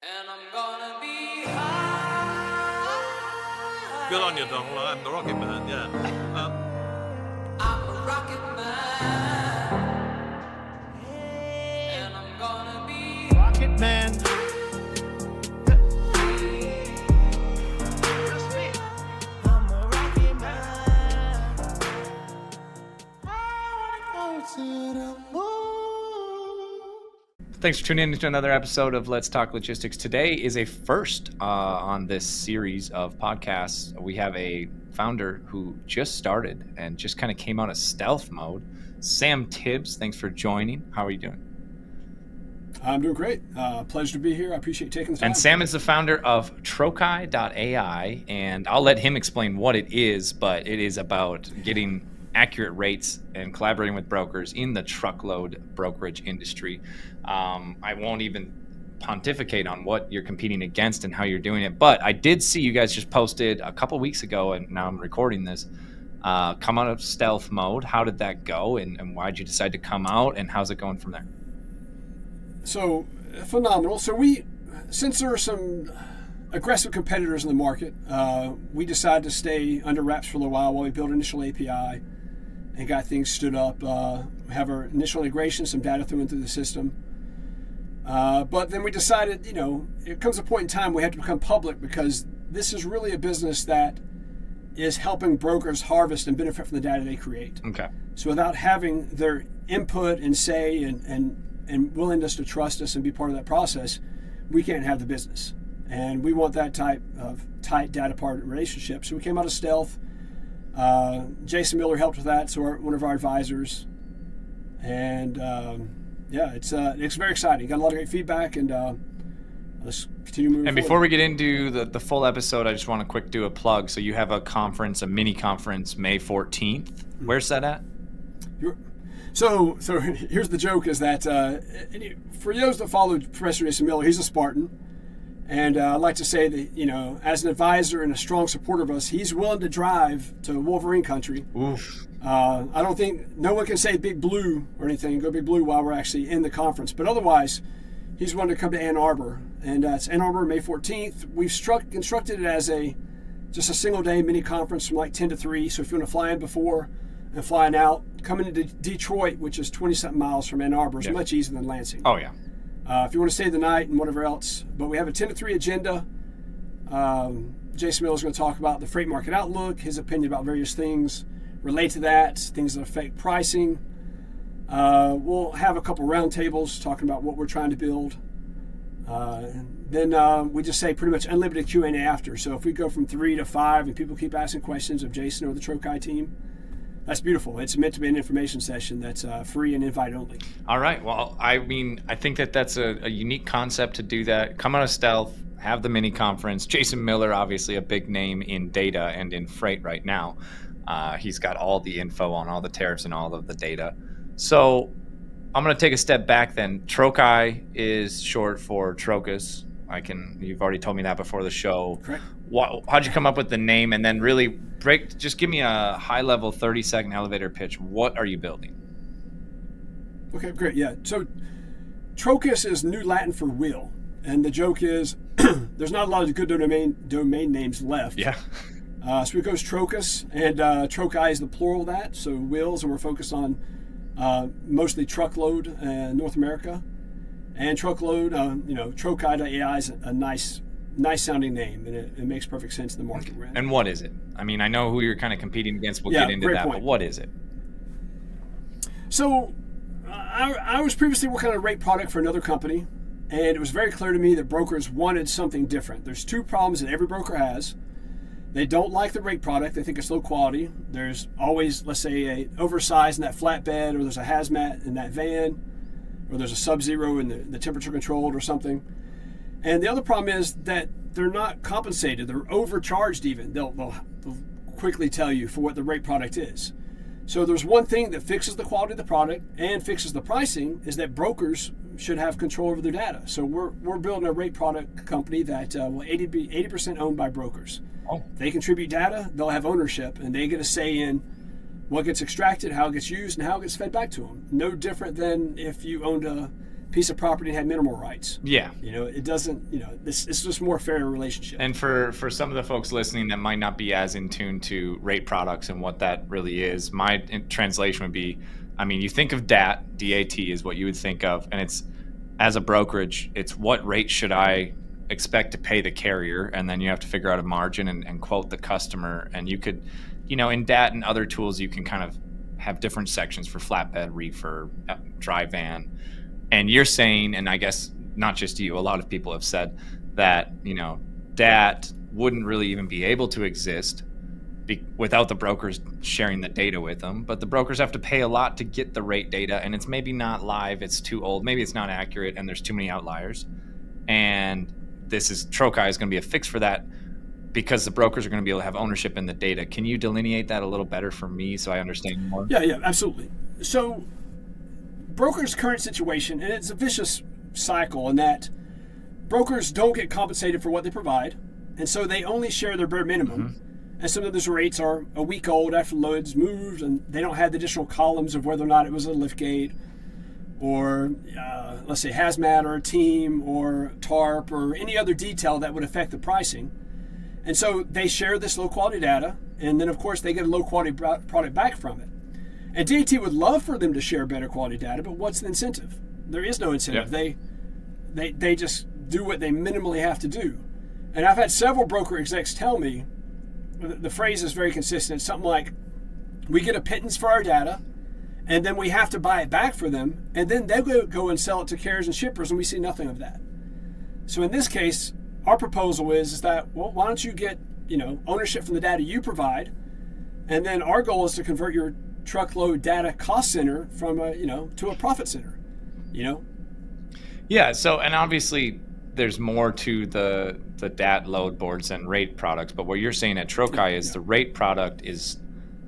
And I'm gonna be high. Good on you, Donald. I'm the Rocket Man, yeah. I'm a rocket man. And I'm gonna be Rocket Man. I'm a rocket man. I wanna go to the moon. Thanks for tuning in to another episode of Let's Talk Logistics. Today is a first on this series of podcasts. We have a founder who just started and just kind of came out of stealth mode. Sam Tibbs, thanks for joining. How are you doing? I'm doing great. Pleasure to be here. I appreciate taking the time. And Sam is the founder of Trochi.AI, and I'll let him explain what it is, but it is about getting accurate rates and collaborating with brokers in the truckload brokerage industry. I won't even pontificate on what you're competing against and how you're doing it, but I did see you guys just posted a couple weeks ago, and now I'm recording this, come out of stealth mode. How did that go, and why did you decide to come out, and how's it going from there? So, phenomenal. So since there are some aggressive competitors in the market, we decided to stay under wraps for a little while we built initial API and got things stood up. We have our initial integration, some data through into the system. But then we decided, it comes a point in time we have to become public because this is really a business that is helping brokers harvest and benefit from the data they create. Okay. So without having their input and say and willingness to trust us and be part of that process, we can't have the business. And we want that type of tight data partner relationship. So we came out of stealth. Jason Miller helped with that, so one of our advisors. And it's very exciting. Got a lot of great feedback, and let's continue moving And forward. before we get into the full episode, I just want to do a plug. So you have a conference, a mini conference, May 14th. Where's that at? So here's the joke: is that for those that follow Professor Jason Miller, he's a Spartan, and I'd like to say that as an advisor and a strong supporter of us, he's willing to drive to Wolverine country. Oof. I don't think no one can say Big Blue or anything. Go Big Blue while we're actually in the conference, but otherwise, he's wanted to come to Ann Arbor, and it's Ann Arbor, May 14th. We've constructed it as just a single day mini conference from like 10 to 3. So if you want to fly in before and flying out, coming into Detroit, which is 20-something miles from Ann Arbor, is much easier than Lansing. Oh, yeah. If you want to stay the night and whatever else, but we have a 10 to 3 agenda. Jason Miller is going to talk about the freight market outlook, his opinion about various things, relate to that, things that affect pricing. We'll have a couple roundtables talking about what we're trying to build. Then we just say pretty much unlimited Q&A after. So if we go from 3 to 5 and people keep asking questions of Jason or the Trochi team, that's beautiful. It's meant to be an information session that's free and invite only. All right. Well, I think that's a unique concept to do that. Come out of stealth, have the mini conference. Jason Miller, obviously a big name in data and in freight right now. He's got all the info on all the tariffs and all of the data. So I'm going to take a step back then. Trochi is short for Trocus. You've already told me that before the show. Correct. How'd you come up with the name? And then really just give me a high level 30-second elevator pitch. What are you building? Okay, great. Yeah. So Trocus is New Latin for wheel. And the joke is there's not a lot of good domain names left. Yeah. So it goes Trocus, and Trochi is the plural of that. So wheels, and we're focused on mostly truckload in North America. And Truckload, Trochi.AI is a nice sounding name, and it makes perfect sense in the market we're in. And what is it? I mean, I know who you're kind of competing against. We'll Yeah, get into great that, point. but what is it? So I was previously working on a rate product for another company, and it was very clear to me that brokers wanted something different. There's two problems that every broker has. They don't like the rate product. They think it's low quality. There's always, let's say, a oversized in that flatbed, or there's a hazmat in that van, or there's a Sub-Zero in the temperature controlled or something. And the other problem is that they're not compensated. They're overcharged even. They'll quickly tell you for what the rate product is. So there's one thing that fixes the quality of the product and fixes the pricing, is that brokers should have control over their data. So we're building a rate product company that will be 80% owned by brokers. Oh. They contribute data, they'll have ownership, and they get a say in what gets extracted, how it gets used, and how it gets fed back to them. No different than if you owned a piece of property and had minimal rights. Yeah. It doesn't, it's just more fair relationship. And for some of the folks listening that might not be as in tune to rate products and what that really is, my translation would be, you think of DAT, D-A-T is what you would think of, and it's, as a brokerage, it's what rate should I expect to pay the carrier, and then you have to figure out a margin and quote the customer. And you could, in DAT and other tools, you can kind of have different sections for flatbed, reefer, dry van. And you're saying, and I guess not just you, a lot of people have said that, DAT wouldn't really even be able to exist without the brokers sharing the data with them. But the brokers have to pay a lot to get the rate data, and it's maybe not live, it's too old, maybe it's not accurate, and there's too many outliers. And Trochi is going to be a fix for that, because the brokers are going to be able to have ownership in the data. Can you delineate that a little better for me so I understand more? Yeah, absolutely. So brokers' current situation, and it's a vicious cycle in that brokers don't get compensated for what they provide, and so they only share their bare minimum. Mm-hmm. And some of those rates are a week old after the load's moved, and they don't have the additional columns of whether or not it was a lift gate or, let's say, hazmat or a team or TARP or any other detail that would affect the pricing. And so they share this low-quality data, and then, of course, they get a low-quality product back from it. And DAT would love for them to share better quality data, but what's the incentive? There is no incentive. Yep. They just do what they minimally have to do. And I've had several broker execs tell me, the phrase is very consistent, something like, we get a pittance for our data, and then we have to buy it back for them, and then they'll go and sell it to carriers and shippers, and we see nothing of that. So in this case, our proposal is that, well, why don't you get ownership from the data you provide, and then our goal is to convert your truckload data cost center from to a profit center. Yeah. So, and obviously there's more to the DAT load boards and rate products, but what you're saying at Trochi is the rate product is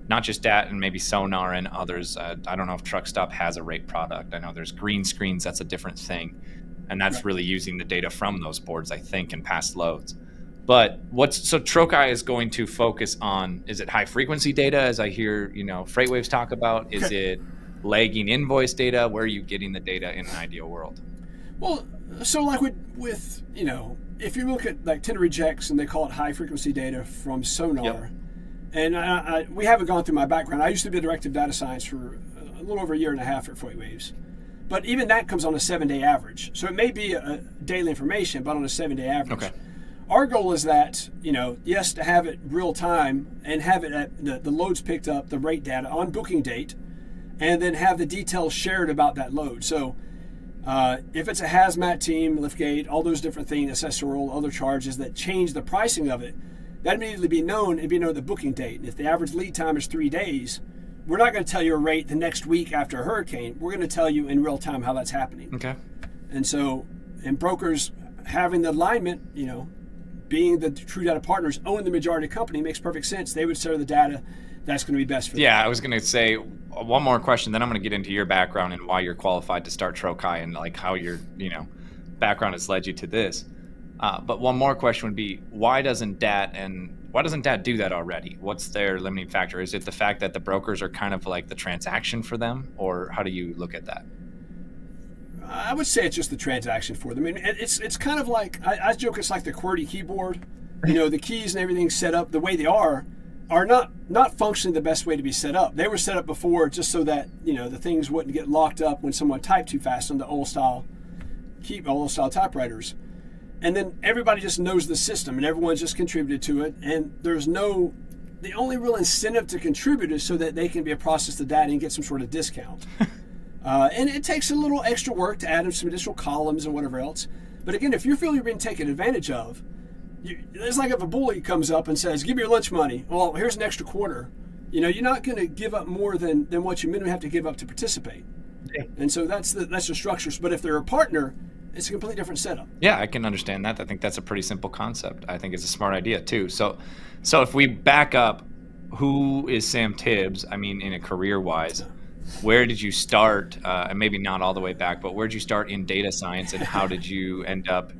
not just DAT and maybe Sonar and others. I don't know if Truckstop has a rate product. I know there's green screens. That's a different thing. And that's really using the data from those boards, I think, and past loads. But so Trochi is going to focus on, is it high frequency data, as I hear, FreightWaves talk about? Is it lagging invoice data? Where are you getting the data in an ideal world? Well, so like with if you look at like tender rejects, and they call it high frequency data from Sonar, Yep. And we haven't gone through my background. I used to be a director of data science for a little over a year and a half at FreightWaves. But even that comes on a 7-day average. So it may be a daily information, but on a 7-day average. Okay. Our goal is that, yes, to have it real time and have it at the loads picked up, the rate data on booking date, and then have the details shared about that load. So if it's a hazmat team, liftgate, all those different things, accessorial, other charges that change the pricing of it, that immediately be known and be known the booking date. And if the average lead time is 3 days, we're not going to tell you a rate the next week after a hurricane. We're going to tell you in real time how that's happening. Okay. And so, and brokers having the alignment, being the true data partners, owning the majority of the company makes perfect sense. They would share the data that's going to be best for them. Yeah, I was going to say one more question, then I'm going to get into your background and why you're qualified to start Trochi and like how your background has led you to this. But one more question would be, why doesn't DAT do that already? What's their limiting factor? Is it the fact that the brokers are kind of like the transaction for them, or how do you look at that? I would say it's just the transaction for them. I mean, it's kind of like, I joke it's like the QWERTY keyboard. The keys and everything set up the way they are not functioning the best way to be set up. They were set up before just so that the things wouldn't get locked up when someone typed too fast on the old style typewriters. And then everybody just knows the system, and everyone's just contributed to it. And the only real incentive to contribute is so that they can be a process the data and get some sort of discount. And it takes a little extra work to add in some additional columns and whatever else. But again, if you feel you're being taken advantage of, it's like if a bully comes up and says, "Give me your lunch money." Well, here's an extra quarter. You're not going to give up more than what you minimally have to give up to participate. Yeah. And so that's the structures. But if they're a partner, it's a completely different setup. Yeah, I can understand that. I think that's a pretty simple concept. I think it's a smart idea too. So if we back up, who is Sam Tibbs? I mean, in a career-wise, where did you start? And maybe not all the way back, but where did you start in data science, and how did you end up,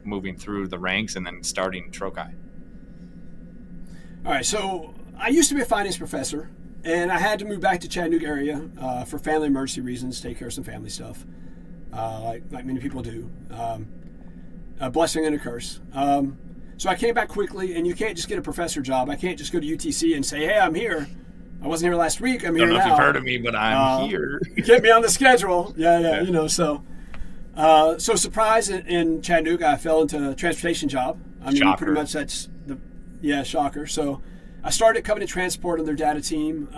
moving through the ranks and then starting Trochi? All right, so I used to be a finance professor, and I had to move back to Chattanooga area for family emergency reasons, take care of some family stuff. like many people do. A blessing and a curse. So I came back quickly, and you can't just get a professor job. I can't just go to UTC and say, "Hey, I'm here. I wasn't here last week. I'm I here don't know now." if you've heard of me, but I'm here. Get me on the schedule. Yeah. So surprise in Chattanooga, I fell into a transportation job. I mean, Shocker. pretty much that's shocker. So I started at Covenant Transport on their data team.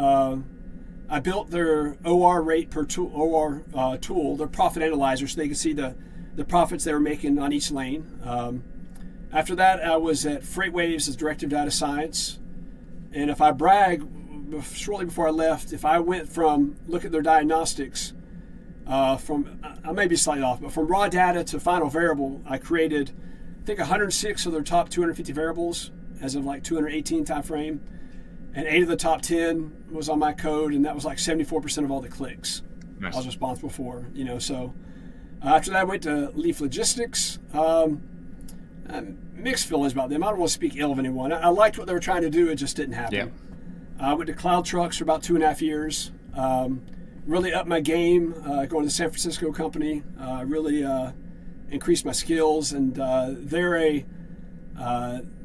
I built their OR rate per tool, their profit analyzer, so they could see the profits they were making on each lane. After that, I was at FreightWaves as Director of Data Science. And if I brag, shortly before I left, if I went from, look at their diagnostics, I may be slightly off, but from raw data to final variable, I created, I think, 106 of their top 250 variables as of like 218 time frame. And 8 of the top 10 was on my code, and that was like 74% of all the clicks Nice. I was responsible for. So after that, I went to Leaf Logistics. Mixed feelings about them. I don't want to speak ill of anyone. I liked what they were trying to do. It just didn't happen. Yeah. I went to Cloud Trucks for about 2.5 years. Really upped my game, going to the San Francisco company. Really increased my skills, and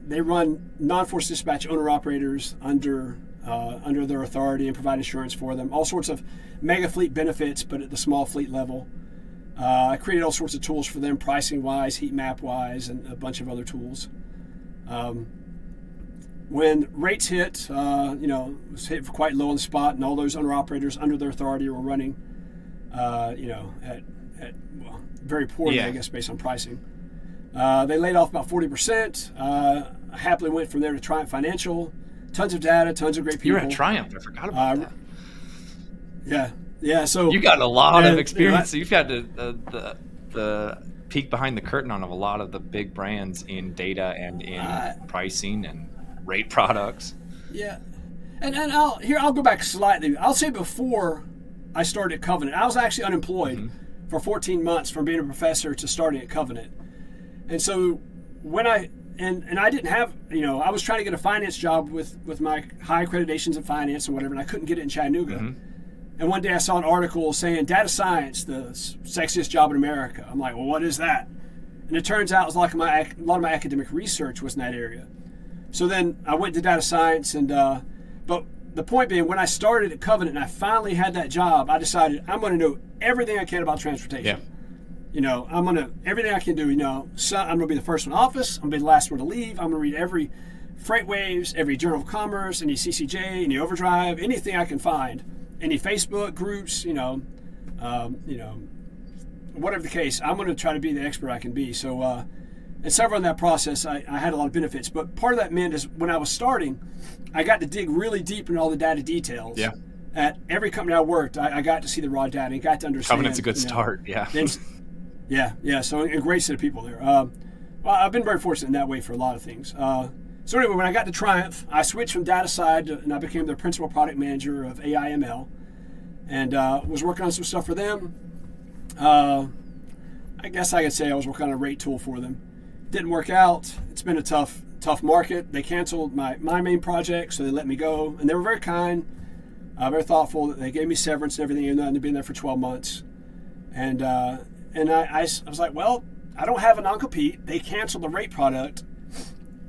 they run non-force dispatch owner-operators under their authority and provide insurance for them. All sorts of mega fleet benefits, but at the small fleet level. I created all sorts of tools for them, pricing-wise, heat map-wise, and a bunch of other tools. When rates hit, it was hit quite low on the spot, and all those owner-operators under their authority were running, at very poorly, Yeah. I guess, based on pricing. They laid off about 40%. I happily went from there to Triumph Financial. Tons of data, tons of great people. You're at Triumph. I forgot about that. Yeah. So You got a lot of and, experience. You've had the peek behind the curtain on a lot of the big brands in data and in pricing and rate products. Yeah, and I'll go back slightly. I'll say before I started at Covenant, I was actually unemployed for 14 months from being a professor to starting at Covenant, and so when I didn't have, I was trying to get a finance job with my high accreditations in finance and whatever, and I couldn't get it in Chattanooga. And one day I saw an article saying data science, the sexiest job in America. I'm like, well, what is that? And it turns out it was like a lot of my academic research was in that area. So then I went to data science, and but the point being, when I started at Covenant and I finally had that job, I decided I'm going to know everything I can about transportation. Yeah. I'm going to, everything I can do, so I'm going to be the first one in office. I'm going to be the last one to leave. I'm going to read every FreightWaves, every Journal of Commerce, any CCJ, any Overdrive, anything I can find, any Facebook groups, whatever the case, I'm going to try to be the expert I can be. So, and several in that process, I had a lot of benefits. But part of that meant is when I was starting, I got to dig really deep into all the data details. Yeah. At every company I worked, I got to see the raw data and got to understand. Covenant's a good start. Yeah. Yeah. So a great set of people there. Well, I've been very fortunate in that way for a lot of things. So anyway, when I got to Triumph, I switched from data side and I became their principal product manager of AI/ML, and was working on some stuff for them. I guess I could say I was working on a rate tool for them. Didn't work out. It's been a tough market. They canceled my main project, so they let me go, and they were very kind, very thoughtful. They gave me severance and everything, even though I'd been there for 12 months. And I was like, well, I don't have a non-compete. They canceled the rate product.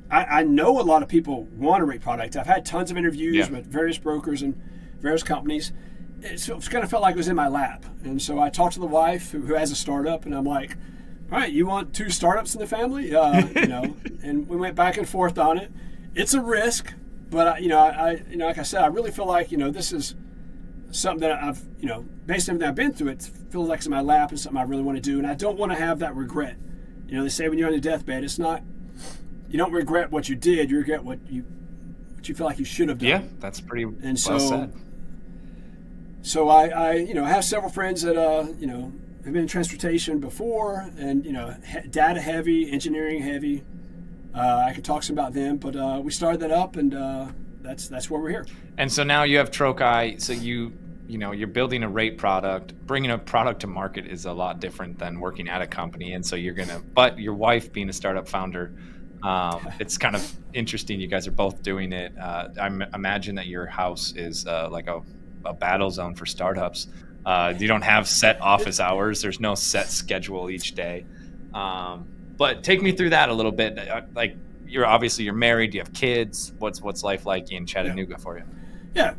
I know a lot of people want a rate product. I've had tons of interviews with various brokers and various companies. It's kind of felt like it was in my lap. And so I talked to the wife who has a startup, and I'm like, all right, you want 2 startups in the family? And we went back and forth on it. It's a risk, but like I said, I really feel like, this is something that I've, based on everything I've been through, it feels like it's in my lap and something I really want to do. And I don't want to have that regret. They say when you're on your deathbed, it's not, you don't regret what you did, you regret what you feel like you should have done. Yeah, that's pretty well said. So I have several friends that have been in transportation before, and data heavy, engineering heavy. I could talk some about them, but we started that up, and that's where we're here. And so now you have Trochi. So you're building a rate product. Bringing a product to market is a lot different than working at a company. And so but your wife being a startup founder, it's kind of interesting. You guys are both doing it. I imagine that your house is like a battle zone for startups. You don't have set office hours. There's no set schedule each day. But take me through that a little bit. Like, you're married. You have kids. What's life like in Chattanooga for you? Yeah,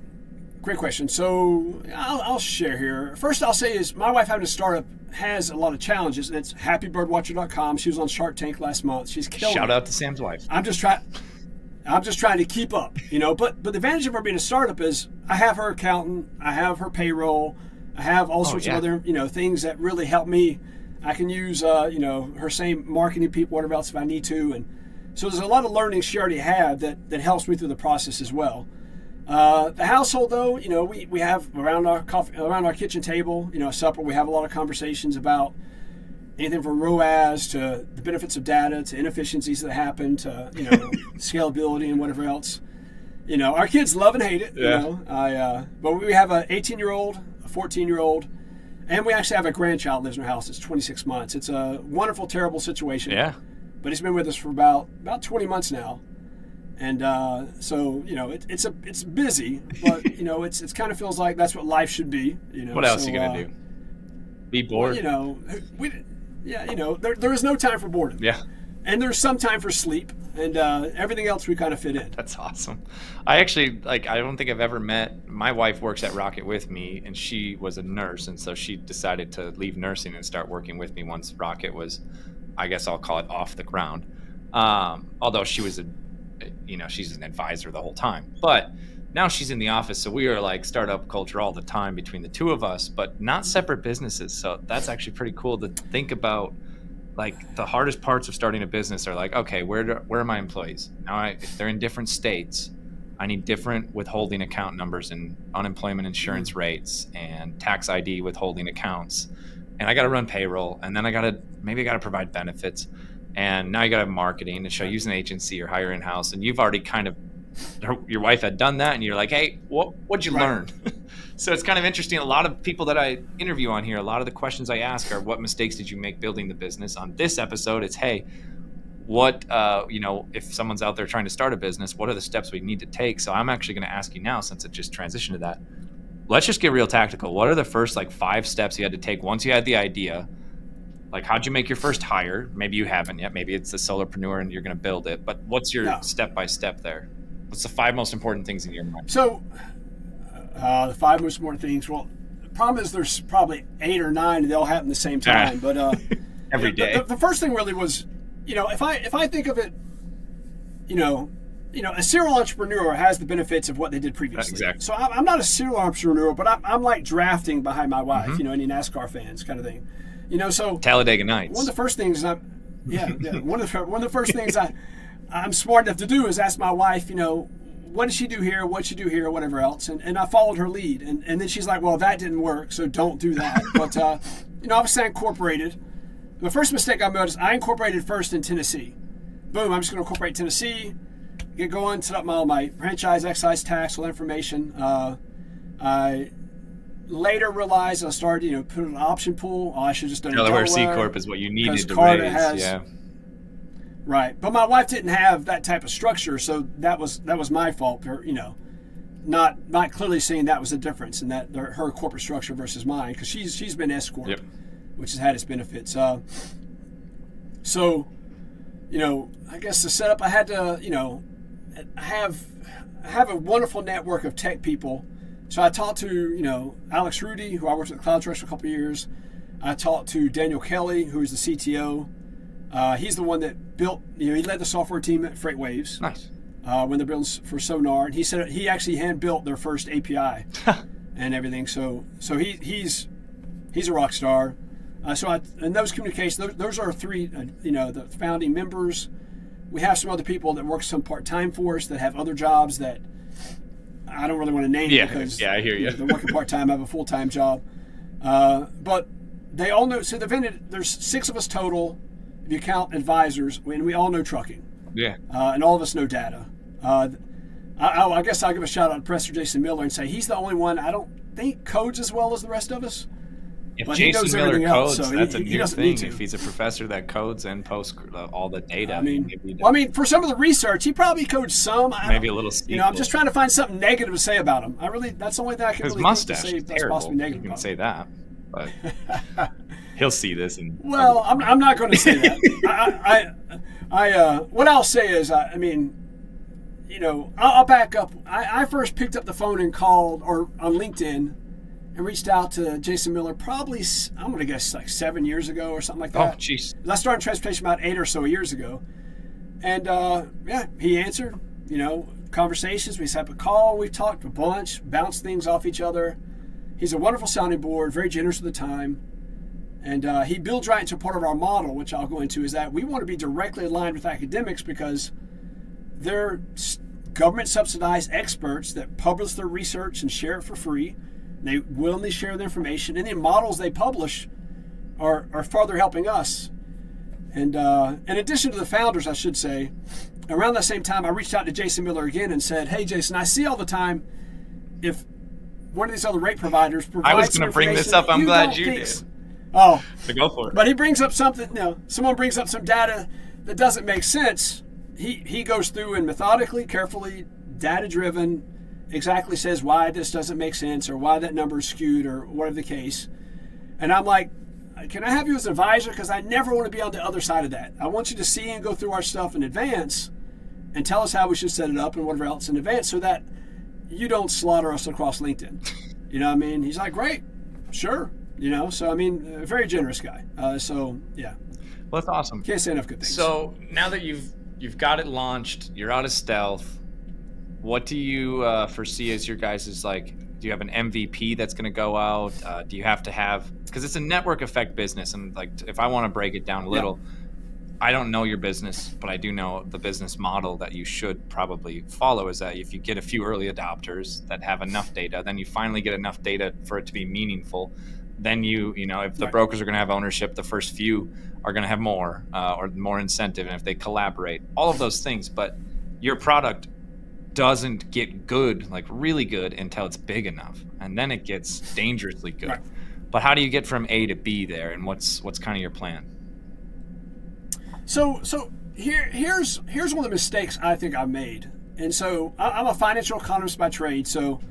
great question. So I'll share here. First, I'll say is my wife having a startup has a lot of challenges, and it's happybirdwatcher.com. She was on Shark Tank last month. She's killing Shout it. out to Sam's wife. I'm just trying to keep up, But the advantage of her being a startup is I have her accountant, I have her payroll, I have all sorts of other things that really help me. I can use her same marketing people, whatever else if I need to, and so there's a lot of learning she already had that helps me through the process as well. The household, though, we have around our kitchen table, supper. We have a lot of conversations about anything from ROAS to the benefits of data to inefficiencies that happen to scalability and whatever else. Our kids love and hate it. But we have an 18-year-old, a 14-year-old, and we actually have a grandchild lives in our house. It's 26 months. It's a wonderful, terrible situation. Yeah. But he's been with us for about 20 months now. And so it's busy, but it's kind of feels like that's what life should be. What else are you gonna do? Be bored? Well, there is no time for boredom. Yeah. And there's some time for sleep, and everything else we kind of fit in. That's awesome. I actually I don't think I've ever met. My wife works at Rocket with me, and she was a nurse, and so she decided to leave nursing and start working with me once Rocket was, I guess I'll call it, off the ground. Although she was she's an advisor the whole time. But now she's in the office, so we are like startup culture all the time between the two of us, but not separate businesses. So that's actually pretty cool to think about. Like, the hardest parts of starting a business are like, okay, where are my employees? Now, if they're in different states, I need different withholding account numbers and unemployment insurance rates and tax ID withholding accounts. And I got to run payroll, and then I got to provide benefits. And now you got to have marketing, and should I use an agency or hire in-house? And you've already your wife had done that, and you're like, hey, what'd you learn? So it's kind of interesting. A lot of people that I interview on here, a lot of the questions I ask are, what mistakes did you make building the business? On this episode, it's, hey, what, if someone's out there trying to start a business, what are the steps we need to take? So I'm actually going to ask you now, since it just transitioned to that. Let's just get real tactical. What are the first 5 steps you had to take once you had the idea? Like, how'd you make your first hire? Maybe you haven't yet. Maybe it's a solopreneur and you're going to build it. But what's your step-by-step there? What's the 5 most important things in your mind? So, the 5 most important things. Well, the problem is there's probably 8 or 9 and they all happen at the same time. But every day. The first thing really was, if I think of it, a serial entrepreneur has the benefits of what they did previously. Exactly. So I'm not a serial entrepreneur, but I'm like drafting behind my wife. Any NASCAR fans kind of thing. So Talladega Nights. One of the first things one of the first things I'm smart enough to do is ask my wife, what did she do here, what she do here, whatever else, and I followed her lead, and then she's like, well, that didn't work, so don't do that. But obviously I incorporated. The first mistake I made is I incorporated first in Tennessee. Boom, I'm just going to incorporate Tennessee, get going, set up all my franchise, excise tax, all that information. I later realized I started, put an option pool. I should just done Delaware C Corp is what you needed to raise. Right, but my wife didn't have that type of structure, so that was my fault. For, not clearly seeing that was the difference in that her corporate structure versus mine, because she's been S Corp, which has had its benefits. So, I guess the setup I had to, I have a wonderful network of tech people. So I talked to, Alex Rudy, who I worked at Cloud Trust for a couple of years. I talked to Daniel Kelly, who is the CTO. He's the one that built, he led the software team at FreightWaves. Nice. When they're building for Sonar. And he said he actually hand built their first API and everything. So he's a rock star. And those communications, those are 3, the founding members. We have some other people that work some part-time for us that have other jobs that I don't really want to name because I hear you. They're working part-time, I have a full-time job. But they all know, so there's 6 of us total, if you count advisors, and we all know trucking. Yeah. And all of us know data. I guess I'll give a shout out to Professor Jason Miller and say he's the only one I don't think codes as well as the rest of us. If But he Jason knows Miller everything else, codes, so that's a he new doesn't need thing. to. If he's a professor that codes and posts all the data, I mean, maybe, for some of the research, he probably codes some. maybe a little. I'm just trying to find something negative to say about him. That's the only thing I can His really mustache think to say is that's terrible. possibly negative. You can about say that, but he'll see this and. Well, I'm not going to say that. What I'll say is, I'll back up. I first picked up the phone and called, or on LinkedIn, and reached out to Jason Miller probably, I'm going to guess, like 7 years ago or something like that. Oh, jeez. I started transportation about 8 or so years ago. And, he answered, conversations. We set up a call. We talked a bunch, bounced things off each other. He's a wonderful sounding board, very generous with the time. And he builds right into part of our model, which I'll go into, is that we want to be directly aligned with academics because they're government-subsidized experts that publish their research and share it for free. They willingly share their information, and the models they publish are further helping us. And in addition to the founders, I should say, around that same time, I reached out to Jason Miller again and said, "Hey, Jason, I see all the time if one of these other rate providers provides I was going to bring this up. I'm glad you did. Oh, So go for it. but he brings up something. Someone brings up some data that doesn't make sense. He goes through and methodically, carefully, data-driven, exactly says why this doesn't make sense or why that number is skewed or whatever the case. And I'm like, can I have you as an advisor? Because I never want to be on the other side of that. I want you to see and go through our stuff in advance and tell us how we should set it up and whatever else in advance so that you don't slaughter us across LinkedIn. You know what I mean? He's like, great, sure. So I mean, a very generous guy. So yeah. Well, that's awesome. Can't say enough good things. So now that you've got it launched, you're out of stealth. What do you foresee as your guys' do you have an MVP that's going to go out? Do you have to have, because it's a network effect business, and if I want to break it down a little, I don't know your business, but I do know the business model that you should probably follow is that if you get a few early adopters that have enough data, then you finally get enough data for it to be meaningful. Then if the brokers are going to have ownership, the first few are going to have more or more incentive, and if they collaborate, all of those things. But your product doesn't get good, really good, until it's big enough, and then it gets dangerously good. Right. But how do you get from A to B there, and what's kind of your plan? So here's one of the mistakes I think I've made. And so I'm a financial economist by trade. So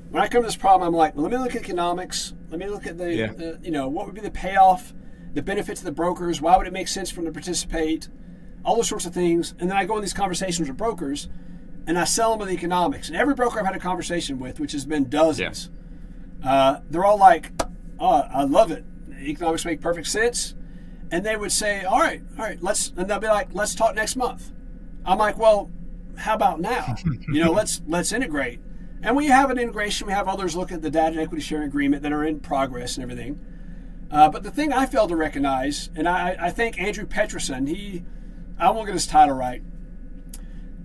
when I come to this problem, I'm like, let me look at economics. Let me look at what would be the payoff, the benefits of the brokers. Why would it make sense for them to participate? All those sorts of things. And then I go in these conversations with brokers, and I sell them the economics. And every broker I've had a conversation with, which has been dozens, they're all like, oh, I love it. Economics make perfect sense. And they would say, all right, and they'll be like, let's talk next month. I'm like, well, how about now? Let's integrate. And we have an integration. We have others look at the data and equity sharing agreement that are in progress and everything. But the thing I failed to recognize, and I think Andrew Peterson, I won't get his title right.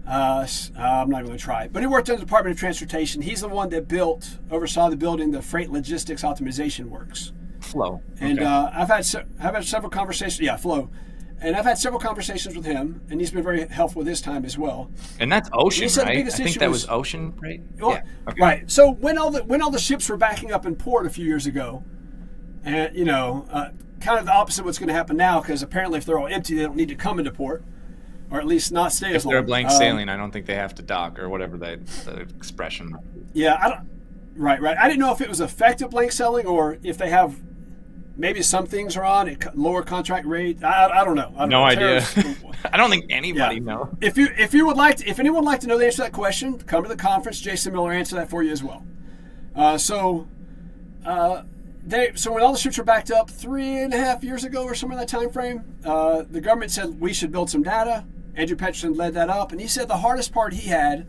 I'm not going to try it. But he worked in the Department of Transportation. He's the one that oversaw the building the Freight Logistics Optimization Works. Flow. And Okay. I've had several conversations. Yeah, Flow. And I've had several conversations with him, and he's been very helpful with his time as well. And that's ocean, He said the right? I biggest think issue that was- was ocean, right? Well, Yeah. Okay. Right. So when all the ships were backing up in port a few years ago, and kind of the opposite of what's going to happen now, because apparently if they're all empty, they don't need to come into port, or at least not stay If as long. they're blank sailing, I don't think they have to dock or whatever the expression. Yeah, I don't. Right. I didn't know if it was effective blank selling or if they have. Maybe some things are on at lower contract rate. I don't know. No idea. Tariffs- I don't think anybody knows. If anyone would like to know the answer to that question, come to the conference. Jason Miller will answer that for you as well. So when all the ships were backed up 3.5 years ago or somewhere in that time frame, the government said we should build some data. Andrew Peterson led that up, and he said the hardest part he had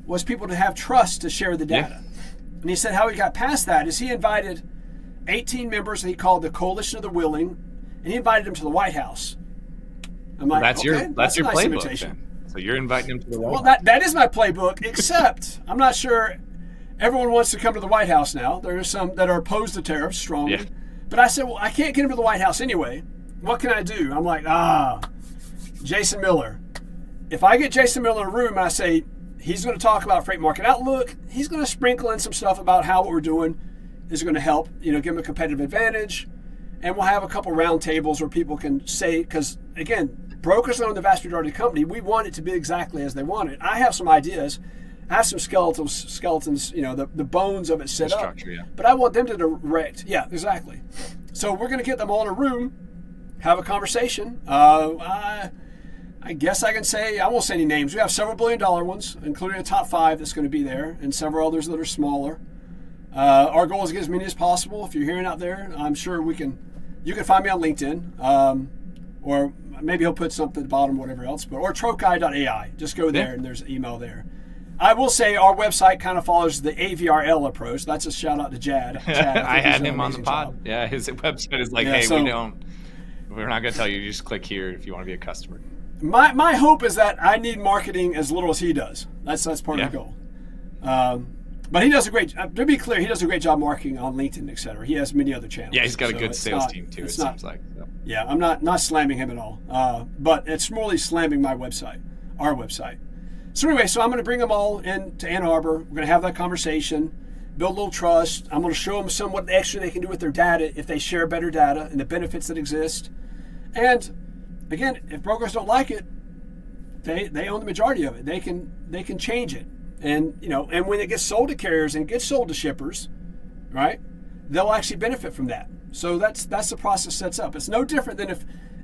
was people to have trust to share the data. And he said how he got past that is he invited 18 members that he called the Coalition of the Willing, and he invited them to the White House. I'm like, That's your a nice playbook invitation. then. So you're inviting them to the Well, that is my playbook, except I'm not sure everyone wants to come to the White House now. There are some that are opposed to tariffs strongly. Yeah. But I said, well, I can't get him to the White House anyway. What can I do? I'm like, Jason Miller. If I get Jason Miller in a room and I say, he's going to talk about freight market outlook, he's going to sprinkle in some stuff about how what we're doing is going to help, give them a competitive advantage. And we'll have a couple round tables where people can say, because again, brokers own the vast majority of the company. We want it to be exactly as they want it. I have some ideas. I have some skeletons, the bones of it set up. Structure, yeah. But I want them to direct. Yeah, exactly. So we're going to get them all in a room, have a conversation. I guess I can say, I won't say any names. We have several billion-dollar ones, including a top 5 that's going to be there, and several others that are smaller. Our goal is to get as many as possible. If you're hearing out there, I'm sure you can find me on LinkedIn, or maybe he'll put something at the bottom, whatever else, or Trochi.AI. Just go there, and there's an email there. I will say our website kind of follows the AVRL approach. That's a shout out to Chad. I had him on the pod. Job. Yeah, his website is like, Yeah, hey, we're not going to tell you. You just click here if you want to be a customer. My hope is that I need marketing as little as he does. That's part of the goal. But he does a great. To be clear, he does a great job marketing on LinkedIn, etc. He has many other channels. Yeah, he's got a good sales team too. It seems like. So. Yeah, I'm not slamming him at all. But it's more slamming my website, our website. So anyway, I'm going to bring them all into Ann Arbor. We're going to have that conversation, build a little trust. I'm going to show them what extra they can do with their data if they share better data and the benefits that exist. And again, if brokers don't like it, they own the majority of it. They can change it. And and when it gets sold to carriers and gets sold to shippers, right, they'll actually benefit from that. So that's the process sets up. It's no different than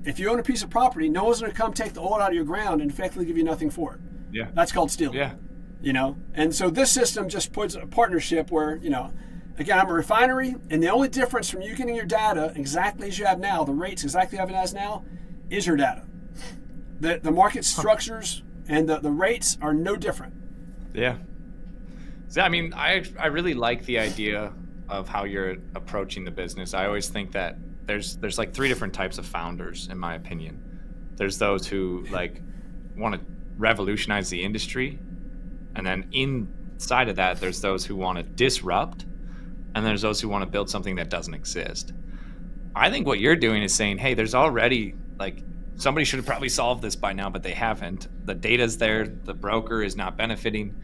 if you own a piece of property, no one's going to come take the oil out of your ground and effectively give you nothing for it. Yeah. That's called stealing. Yeah. And so this system just puts a partnership where, again, I'm a refinery, and the only difference from you getting your data exactly as you have now, the rates exactly as it has now, is your data. The market structures and the rates are no different. Yeah. So, I mean, I really like the idea of how you're approaching the business. I always think that there's like 3 different types of founders, in my opinion. There's those who want to revolutionize the industry, and then inside of that, there's those who want to disrupt, and there's those who want to build something that doesn't exist. I think what you're doing is saying, hey, there's already somebody should have probably solved this by now, but they haven't. The data's there. The broker is not benefiting.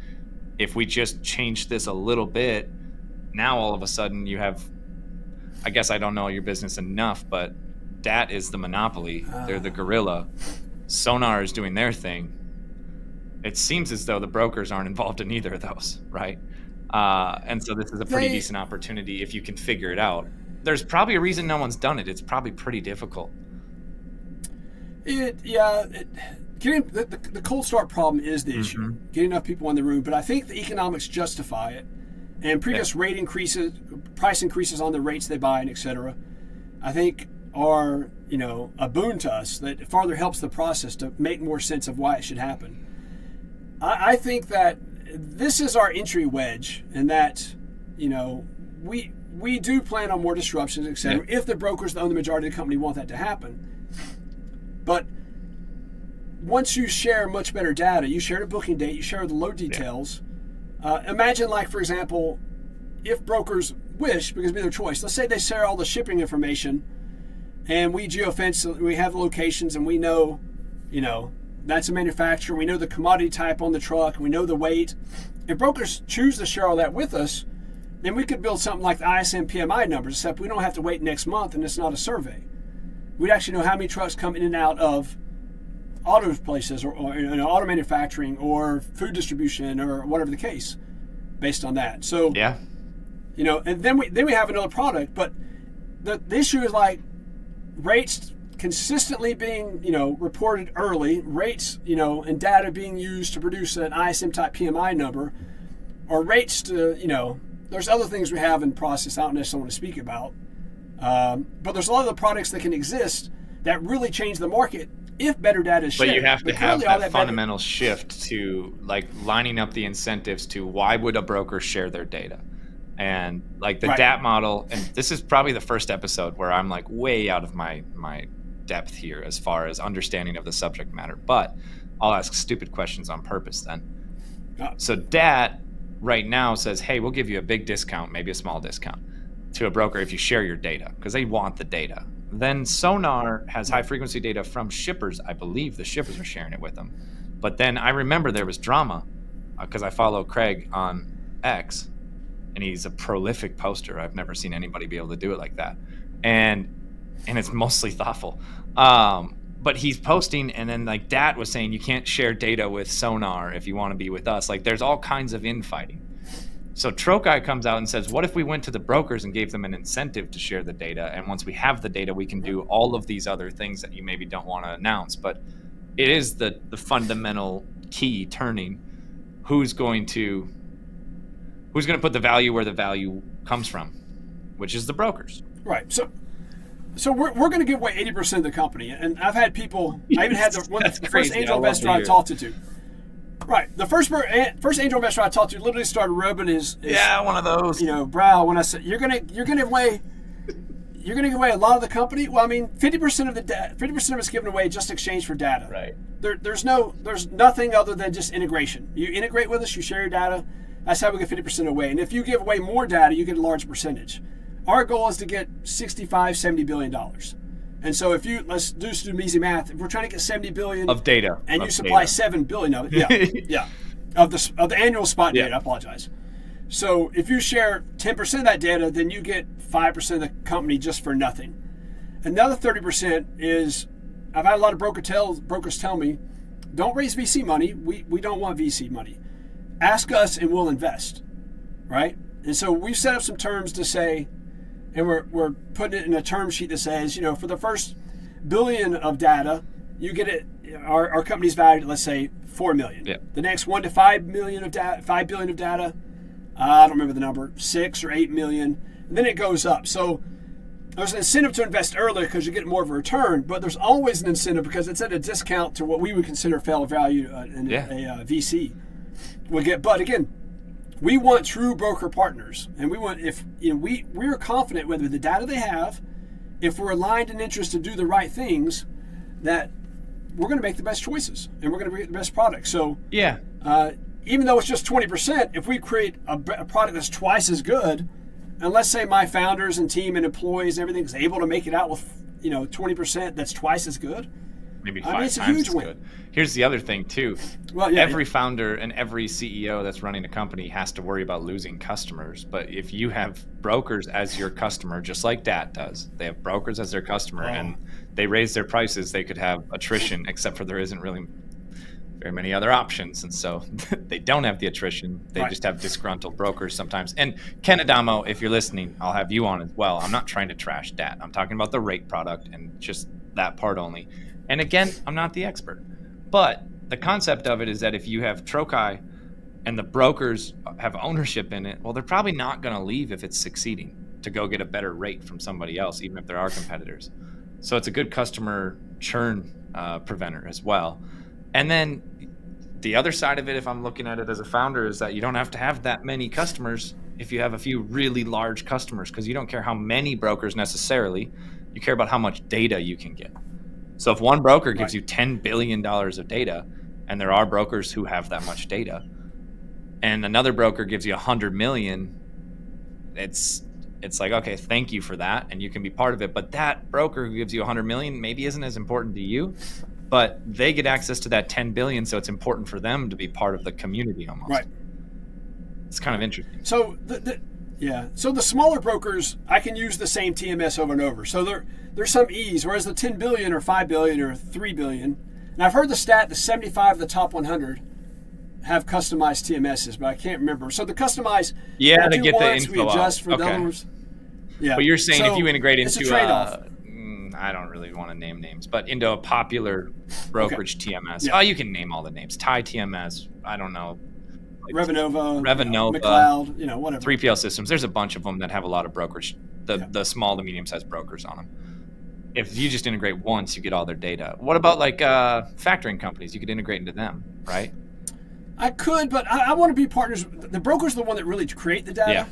If we just change this a little bit, now all of a sudden you have, I guess I don't know your business enough, but DAT is the monopoly. They're the gorilla. Sonar is doing their thing. It seems as though the brokers aren't involved in either of those, right? And so this is a pretty decent opportunity if you can figure it out. There's probably a reason no one's done it. It's probably pretty difficult. Getting the cold start problem is the issue. Getting enough people in the room, but I think the economics justify it, and previous rate increases, price increases on the rates they buy, and et cetera, I think are a boon to us that further helps the process to make more sense of why it should happen. I think that this is our entry wedge, and that we do plan on more disruptions, et cetera, if the brokers that own the majority of the company want that to happen. But once you share much better data, you share the booking date, you share the load details. Imagine, for example, if brokers wish, because it'd be their choice, let's say they share all the shipping information, and we geofence, we have the locations, and we know, that's a manufacturer, we know the commodity type on the truck, we know the weight. If brokers choose to share all that with us, then we could build something like the ISM PMI numbers, except we don't have to wait next month, and it's not a survey. We'd actually know how many trucks come in and out of auto places or auto manufacturing or food distribution or whatever the case based on that. So, and then we have another product, but the issue is rates consistently being, reported early, rates, and data being used to produce an ISM type PMI number, or rates to, there's other things we have in process I don't necessarily want to speak about. But there's a lot of the products that can exist that really change the market if better data is shared. But you have to have that fundamental shift to lining up the incentives to why would a broker share their data. And the DAT model, and this is probably the first episode where I'm way out of my depth here as far as understanding of the subject matter, but I'll ask stupid questions on purpose then. So DAT right now says, hey, we'll give you a big discount, maybe a small discount, to a broker if you share your data, because they want the data. Then Sonar has high frequency data from shippers. I believe the shippers are sharing it with them. But then I remember there was drama because I follow Craig on X, and he's a prolific poster. I've never seen anybody be able to do it like that, and it's mostly thoughtful. But he's posting, and then like Dat was saying, you can't share data with Sonar if you want to be with us. Like there's all kinds of infighting. So Trochi comes out and says, what if we went to the brokers and gave them an incentive to share the data? And once we have the data, we can do all of these other things that you maybe don't want to announce. But it is the fundamental key turning. Who's going to put the value where the value comes from, which is the brokers. Right. So we're going to give away 80% of the company. And I've had people, I even had the first crazy. angel investor I talked to. Right. The first angel investor I talked to literally started rubbing his one of those. Brow when I said you're gonna give away a lot of the company. Well, I mean, 50% of it's given away just in exchange for data. Right. There's nothing other than just integration. You integrate with us, you share your data. That's how we get 50% away. And if you give away more data, you get a large percentage. Our goal is to get $65-70 billion. And so let's do some easy math. If we're trying to get 70 billion of data, and you supply 7 billion of it, of the annual spot data. I apologize. So if you share 10% of that data, then you get 5% of the company just for nothing. Another 30% is, I've had a lot of brokers tell me, don't raise VC money. We don't want VC money. Ask us and we'll invest, right? And so we've set up some terms to say, and we're putting it in a term sheet that says, for the first billion of data, you get it. Our company's valued at, let's say, $4 million. Yeah. The next 1 to 5 million of data, 5 billion of data, I don't remember the number, 6 or 8 million. And then it goes up. So there's an incentive to invest earlier because you get more of a return, but there's always an incentive because it's at a discount to what we would consider fair value in a VC would get. But again, we want true broker partners, and we want we're confident whether the data they have, if we're aligned in interest to do the right things, that we're going to make the best choices and we're going to create the best product. So even though it's just 20%, if we create a product that's twice as good, and let's say my founders and team and employees and everything is able to make it out with 20% that's twice as good, maybe 5 it's a times huge as win. good. Here's the other thing too. Well, every founder and every CEO that's running a company has to worry about losing customers. But if you have brokers as your customer, just like Dat does, they have brokers as their customer, and they raise their prices, they could have attrition, except for there isn't really very many other options. And so they don't have the attrition. They just have disgruntled brokers sometimes. And Ken Adamo, if you're listening, I'll have you on as well. I'm not trying to trash Dat. I'm talking about the rate product and just that part only. And again, I'm not the expert. But the concept of it is that if you have Trochi and the brokers have ownership in it, well, they're probably not going to leave if it's succeeding to go get a better rate from somebody else, even if there are competitors. So it's a good customer churn preventer as well. And then the other side of it, if I'm looking at it as a founder, is that you don't have to have that many customers if you have a few really large customers, because you don't care how many brokers necessarily. You care about how much data you can get. So if one broker gives you $10 billion of data, and there are brokers who have that much data, and another broker gives you 100 million, it's like, okay, thank you for that, and you can be part of it. But that broker who gives you 100 million maybe isn't as important to you, but they get access to that 10 billion, so it's important for them to be part of the community almost. Right. It's kind of interesting. So so the smaller brokers, I can use the same TMS over and over. So there's some ease, whereas the 10 billion or 5 billion or 3 billion, and I've heard the stat that 75 of the top 100 have customized TMSs, but I can't remember. So the customized, to get the info we adjust out. for the others. Yeah. But you're saying if you integrate it's a into trade-off. I don't really want to name names, but into a popular brokerage TMS. Yeah. Oh, you can name all the names. Thai TMS, I don't know. Revenova, McLeod, whatever. 3PL systems. There's a bunch of them that have a lot of brokerage, the small to medium-sized brokers on them. If you just integrate once, you get all their data. What about like factoring companies? You could integrate into them, right? I could, but I want to be partners. The broker's the one that really create the data. Yeah.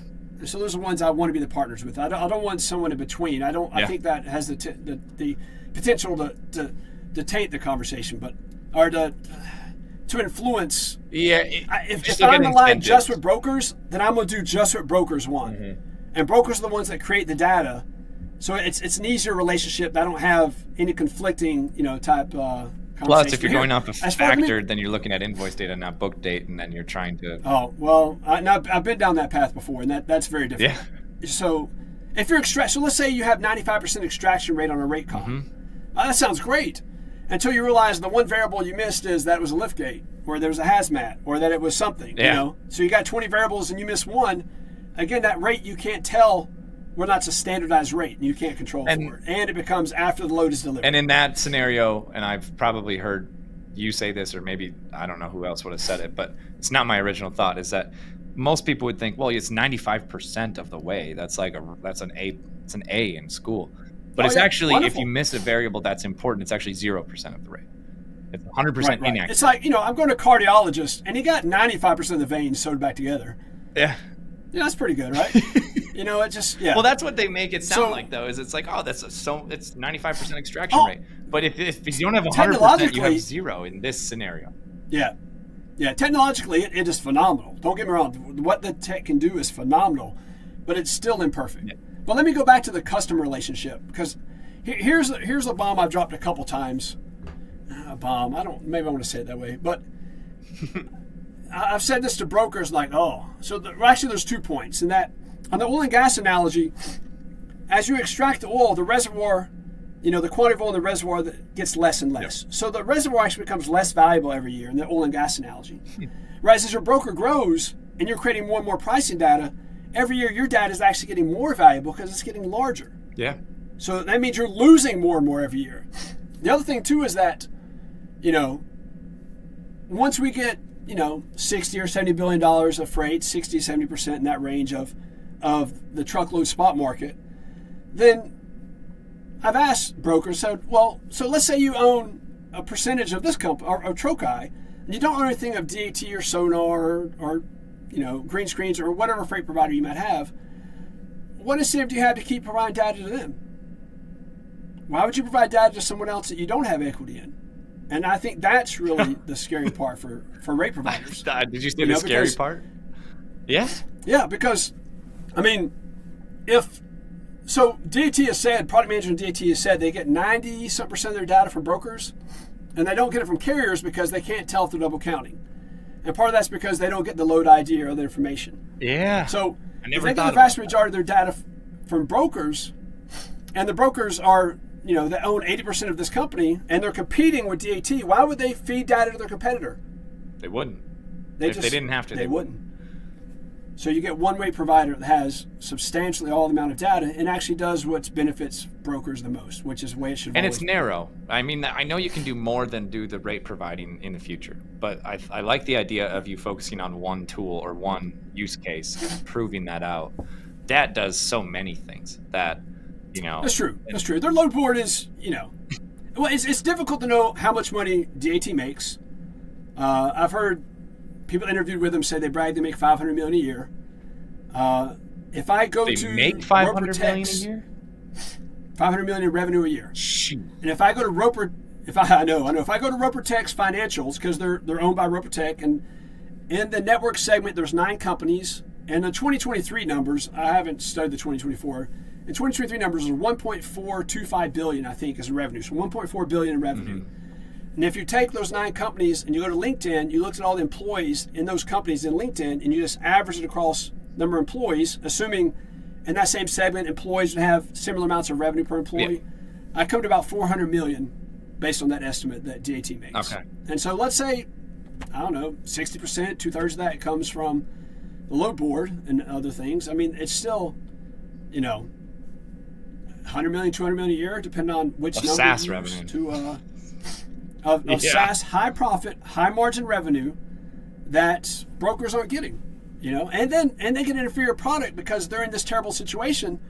So those are the ones I want to be the partners with. I don't want someone in between. I think that has the potential to taint the conversation, or to influence. Yeah. If I'm aligned just with brokers, then I'm going to do just what brokers want. Mm-hmm. And brokers are the ones that create the data. So it's an easier relationship. I don't have any conflicting, type Plus, if you're Here, going off of as far as me- factored, then you're looking at invoice data, not book date, and then you're trying to. Oh, well, I've been down that path before, and that's very different. Yeah. So if you're so let's say you have 95% extraction rate on a rate column. That sounds great until you realize the one variable you missed is that it was a lift gate, or there was a hazmat, or that it was something. Yeah. You know, so you got 20 variables and you miss one. Again, that rate you can't tell. Well, that's a standardized rate, and you can't control for it. And it becomes after the load is delivered. And in that scenario, and I've probably heard you say this, or maybe I don't know who else would have said it, but it's not my original thought, is that most people would think, well, it's 95% of the way. That's like that's an A. It's an A in school. But it's actually, wonderful. if you miss a variable that's important, it's actually 0% of the rate. It's 100% Right. inaccurate. It's like, I'm going to a cardiologist, and he got 95% of the veins sewed back together. Yeah. Yeah, that's pretty good, right? It just, yeah. Well, that's what they make it sound So- like, though. Is it's like, oh, it's 95% extraction Oh. rate. But if you don't have 100%, you Technologically- have 0 in this scenario. Yeah. Yeah, technologically, it is phenomenal. Don't get me wrong. What the tech can do is phenomenal, but it's still imperfect. Yeah. But let me go back to the customer relationship, because here's a bomb I've dropped a couple times. A bomb. Maybe I want to say it that way, but I've said this to brokers like, actually there's 2 points. In that, on the oil and gas analogy, as you extract the oil, the reservoir, the quantity of oil in the reservoir that gets less and less. Yep. So the reservoir actually becomes less valuable every year in the oil and gas analogy. Whereas as your broker grows and you're creating more and more pricing data, every year your data is actually getting more valuable because it's getting larger. Yeah. So that means you're losing more and more every year. The other thing too is that, once we get, 60 or $70 billion of freight, 60, 70% in that range of the truckload spot market, then I've asked brokers, so let's say you own a percentage of this company, or Trochi, and you don't own anything of DAT or Sonar or green screens or whatever freight provider you might have. What incentive do you have to keep providing data to them? Why would you provide data to someone else that you don't have equity in? And I think that's really the scary part for rate providers. Did you say the scary part? Yeah. Yeah, because, DAT has said, product manager and DAT has said they get 90% of their data from brokers, and they don't get it from carriers because they can't tell if they're double counting. And part of that's because they don't get the load ID or other information. Yeah. So I if never they get thought the about vast majority of their data from brokers, and the brokers are, they own 80% of this company, and they're competing with DAT, why would they feed data to their competitor? They wouldn't. They If they didn't have to, They wouldn't. So you get one rate provider that has substantially all the amount of data and actually does what benefits brokers the most, which is the way it should. And it's always be. narrow. I know you can do more than do the rate providing in the future, but I like the idea of you focusing on one tool or one use case, proving that out. That does so many things that, That's true. That's true. Their load board is, well, it's difficult to know how much money DAT makes. I've heard people interviewed with them say they brag they make $500 million a year. If I go They to make $500 million a year? $500 million in revenue a year. Shoot. And if I go to if I go to Roper Tech's financials, because they're owned by Roper Tech, and in the network segment there's 9 companies, and the 2023 numbers, I haven't studied the 2024. The 2023 numbers are 1.425 billion, I think, is revenue. So 1.4 billion in revenue. And if you take those 9 companies and you go to LinkedIn, you look at all the employees in those companies in LinkedIn, and you just average it across number of employees, assuming in that same segment employees would have similar amounts of revenue per employee. I come to about 400 million based on that estimate that DAT makes. Okay. And so let's say, 60%, 2/3 of that comes from the load board and other things. It's still, 100 million, 200 million a year, depending on which Of number SaaS you use revenue. of Yeah. SaaS high profit, high margin revenue that brokers aren't getting, and they get an inferior product because they're in this terrible situation.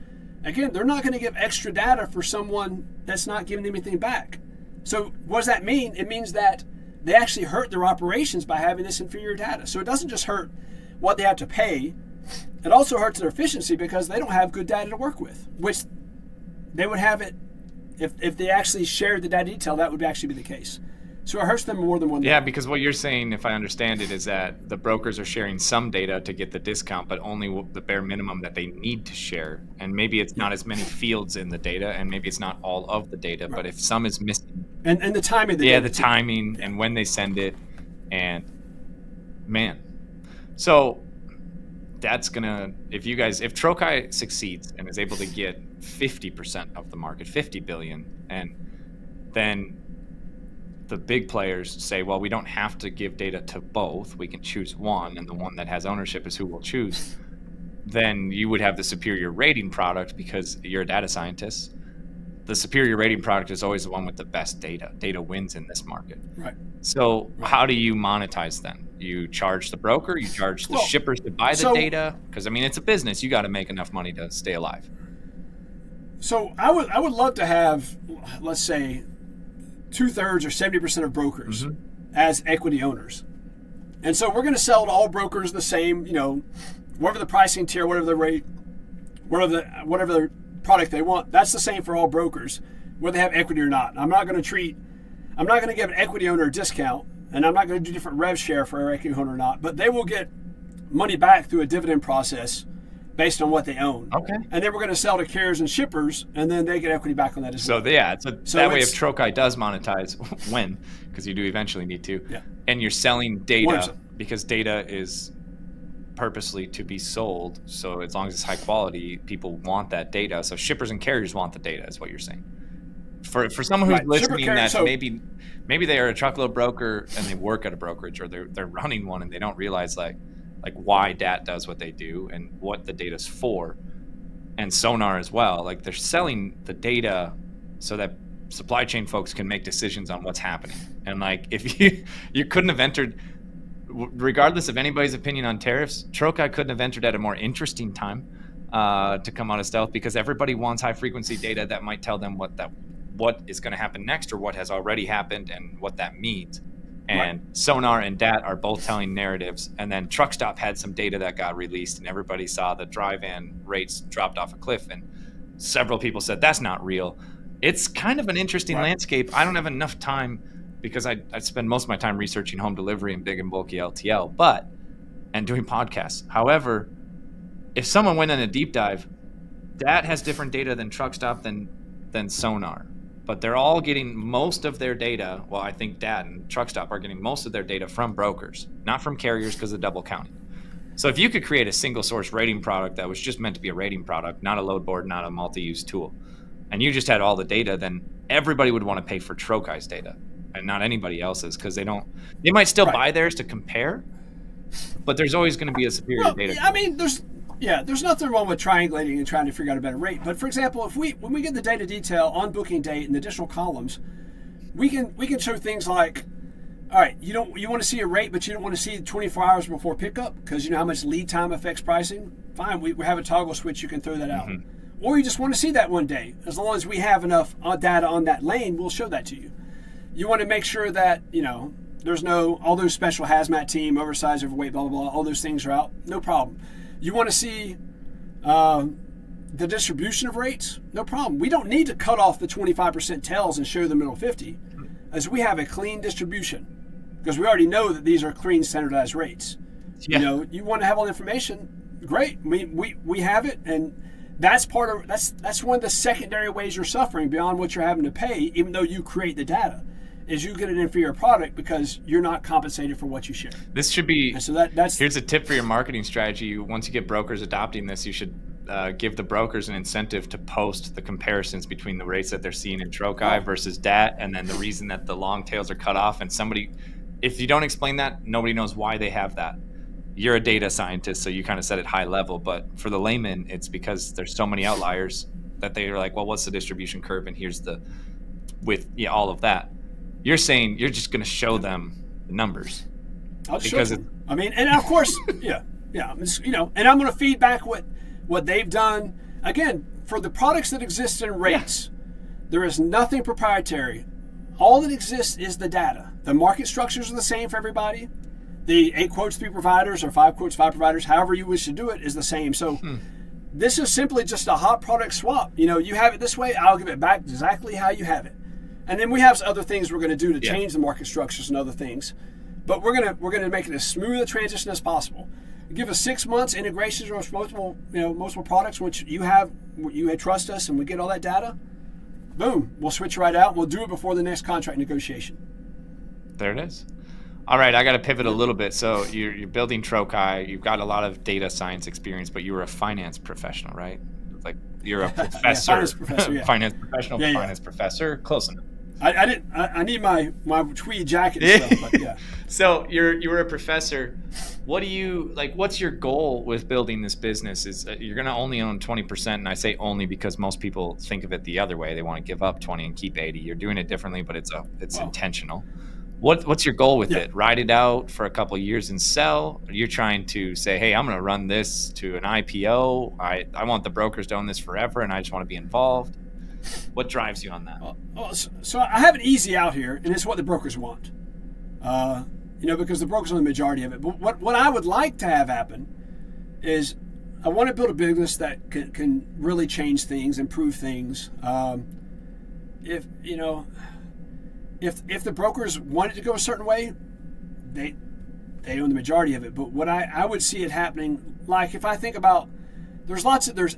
Again, they're not going to give extra data for someone that's not giving them anything back. So what does that mean? It means that they actually hurt their operations by having this inferior data. So it doesn't just hurt what they have to pay, it also hurts their efficiency because they don't have good data to work with, which they would have it if they actually shared the data detail. That would actually be the case. So it hurts them more than one. Yeah, because what you're saying, if I understand it, is that the brokers are sharing some data to get the discount, but only the bare minimum that they need to share. And maybe it's not as many fields in the data, and maybe it's not all of the data, but if some is missing. And the timing. The timing and when they send it. And man, so that's gonna, if Trochi succeeds and is able to get 50% of the market, 50 billion, and then the big players say, well, we don't have to give data to both, we can choose one, and the one that has ownership is who we'll choose, then you would have the superior rating product because you're a data scientist. The superior rating product is always the one with the best data. Data wins in this market. Right. So how do you monetize then? You charge the broker, you charge the shippers to buy the data? Because, I mean, it's a business. You got to make enough money to stay alive. So I would love to have, let's say, 2/3 or 70% of brokers as equity owners. And so we're going to sell to all brokers the same, whatever the pricing tier, whatever the rate, whatever the product they want. That's the same for all brokers, whether they have equity or not. I'm not going to give an equity owner a discount, and I'm not going to do different rev share for an equity owner or not, but they will get money back through a dividend process based on what they own. Okay. And then we're going to sell to carriers and shippers, and then they get equity back on that as well. So that way if Trochi does monetize, when, because you do eventually need to, and you're selling data, because data is purposely to be sold, so as long as it's high quality, people want that data. So shippers and carriers want the data, is what you're saying. For someone who's listening, maybe they are a truckload broker and they work at a brokerage, or they're running one and they don't realize like why DAT does what they do and what the data's for, and Sonar as well. Like, they're selling the data so that supply chain folks can make decisions on what's happening. And like, if you couldn't have entered, regardless of anybody's opinion on tariffs, Trochi couldn't have entered at a more interesting time to come out of stealth, because everybody wants high frequency data that might tell them what is going to happen next, or what has already happened and what that means. And Sonar and DAT are both telling narratives. And then Truckstop had some data that got released, and everybody saw the dry van rates dropped off a cliff, and several people said that's not real. It's kind of an interesting landscape. I don't have enough time, because I spend most of my time researching home delivery and big and bulky LTL, and doing podcasts. However, if someone went in a deep dive, DAT has different data than Truckstop than Sonar. But they're all getting most of their data. Well, I think DAT and Truckstop are getting most of their data from brokers, not from carriers, because of double counting. So if you could create a single source rating product that was just meant to be a rating product, not a load board, not a multi-use tool, and you just had all the data, then everybody would want to pay for Trochi's data and not anybody else's, because they might still buy theirs to compare, but there's always going to be a superior data. I mean, there's nothing wrong with triangulating and trying to figure out a better rate. But for example, when we get the data detail on booking date and additional columns, we can show things like, all right, you want to see a rate, but you don't want to see 24 hours before pickup, because you know how much lead time affects pricing. Fine, we have a toggle switch, you can throw that out. Or you just want to see that one day. As long as we have enough data on that lane, we'll show that to you. You want to make sure that there's all those special hazmat team, oversized, overweight, blah blah blah, all those things are out. No problem. You want to see the distribution of rates? No problem. We don't need to cut off the 25% tails and show the middle 50, as we have a clean distribution, because we already know that these are clean standardized rates. Yeah. You want to have all the information? Great. We have it, and that's that's one of the secondary ways you're suffering beyond what you're having to pay, even though you create the data, is you get an inferior product because you're not compensated for what you share. This should be, and so that's here's a tip for your marketing strategy. Once you get brokers adopting this, you should give the brokers an incentive to post the comparisons between the rates that they're seeing in Trochi versus DAT, and then the reason that the long tails are cut off. And if you don't explain that, nobody knows why they have that. You're a data scientist, so you kind of set it high level, but for the layman, it's because there's so many outliers that they're like, well, what's the distribution curve? And here's all of that. You're saying you're just going to show them the numbers. I'll show them. I mean, and of course, yeah. And I'm going to feed back what they've done. Again, for the products that exist in rates, there is nothing proprietary. All that exists is the data. The market structures are the same for everybody. The 8 quotes, 3 providers, or 5 quotes, 5 providers, however you wish to do it, is the same. So this is simply just a hot product swap. You have it this way, I'll give it back exactly how you have it. And then we have other things we're going to do to Yeah. change the market structures and other things. But we're gonna make it as smooth a transition as possible. Give us 6 months integrations with multiple products, which you trust us, and we get all that data. Boom, we'll switch right out. We'll do it before the next contract negotiation. There it is. All right, I got to pivot a little bit. So you're building Trochi. You've got a lot of data science experience, but you were a finance professional, right? Like you're a professor, finance professor, yeah. finance professional, Yeah. finance professor. Close enough. I need my tweed jacket and stuff, but yeah. So you were a professor. What do you like? What's your goal with building this business? Is you're going to only own 20%, and I say only because most people think of it the other way. They want to give up 20 and keep 80. You're doing it differently, but it's intentional. What's your goal with it? Ride it out for a couple of years and sell? You're trying to say, hey, I'm going to run this to an IPO. I want the brokers to own this forever, and I just want to be involved. What drives you on that? So I have an easy out here, and it's what the brokers want. Because the brokers are the majority of it. But what I would like to have happen is I want to build a business that can really change things, improve things. If the brokers wanted to go a certain way, they own the majority of it. But what I would see it happening, like if I think about, there's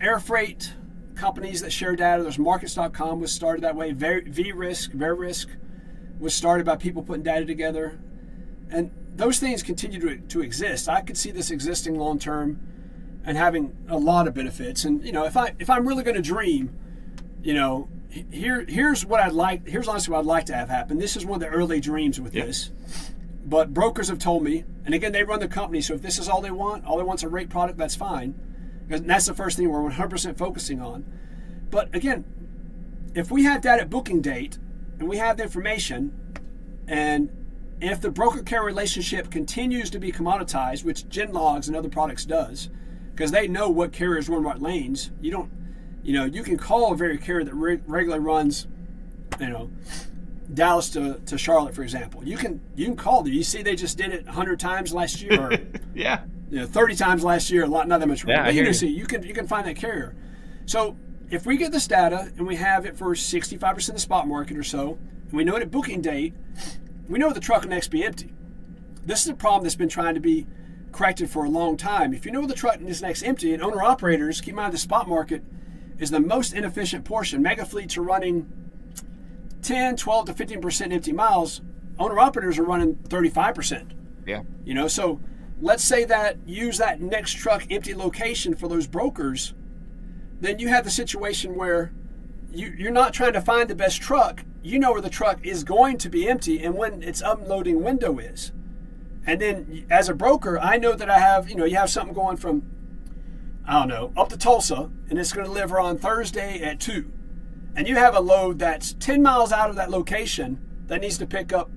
air freight companies that share data. There's markets.com was started that way. Verisk was started by people putting data together. And those things continue to exist. I could see this existing long term and having a lot of benefits. And if I'm really going to dream, here's what I'd like. Here's honestly what I'd like to have happen. This is one of the early dreams with this. But brokers have told me, and again, they run the company. So if this is all they want's a rate product, that's fine. And that's the first thing we're 100% focusing on. But again, if we have data at booking date and we have the information, and if the broker-carrier relationship continues to be commoditized, which GenLogs and other products does, because they know what carriers run what lanes, you can call a very carrier that regularly runs, Dallas to Charlotte, for example. You can call them. You see, they just did it 100 times last year, or Yeah. 30 times last year. Not that much. Yeah, But you can find that carrier. So if we get this data and we have it for 65% of the spot market or so, and we know it at booking date, we know the truck will next be empty. This is a problem that's been trying to be corrected for a long time. If you know the truck is next empty, and owner-operators, keep in mind the spot market is the most inefficient portion. Mega fleets are running 10, 12 to 15% empty miles. Owner-operators are running 35%. Yeah. So let's say that use that next truck empty location for those brokers, then you have the situation where you're not trying to find the best truck. You know where the truck is going to be empty and when its unloading window is. And then as a broker, I know that I have, you have something going from, up to Tulsa, and it's going to deliver on Thursday at 2. And you have a load that's 10 miles out of that location that needs to pick up,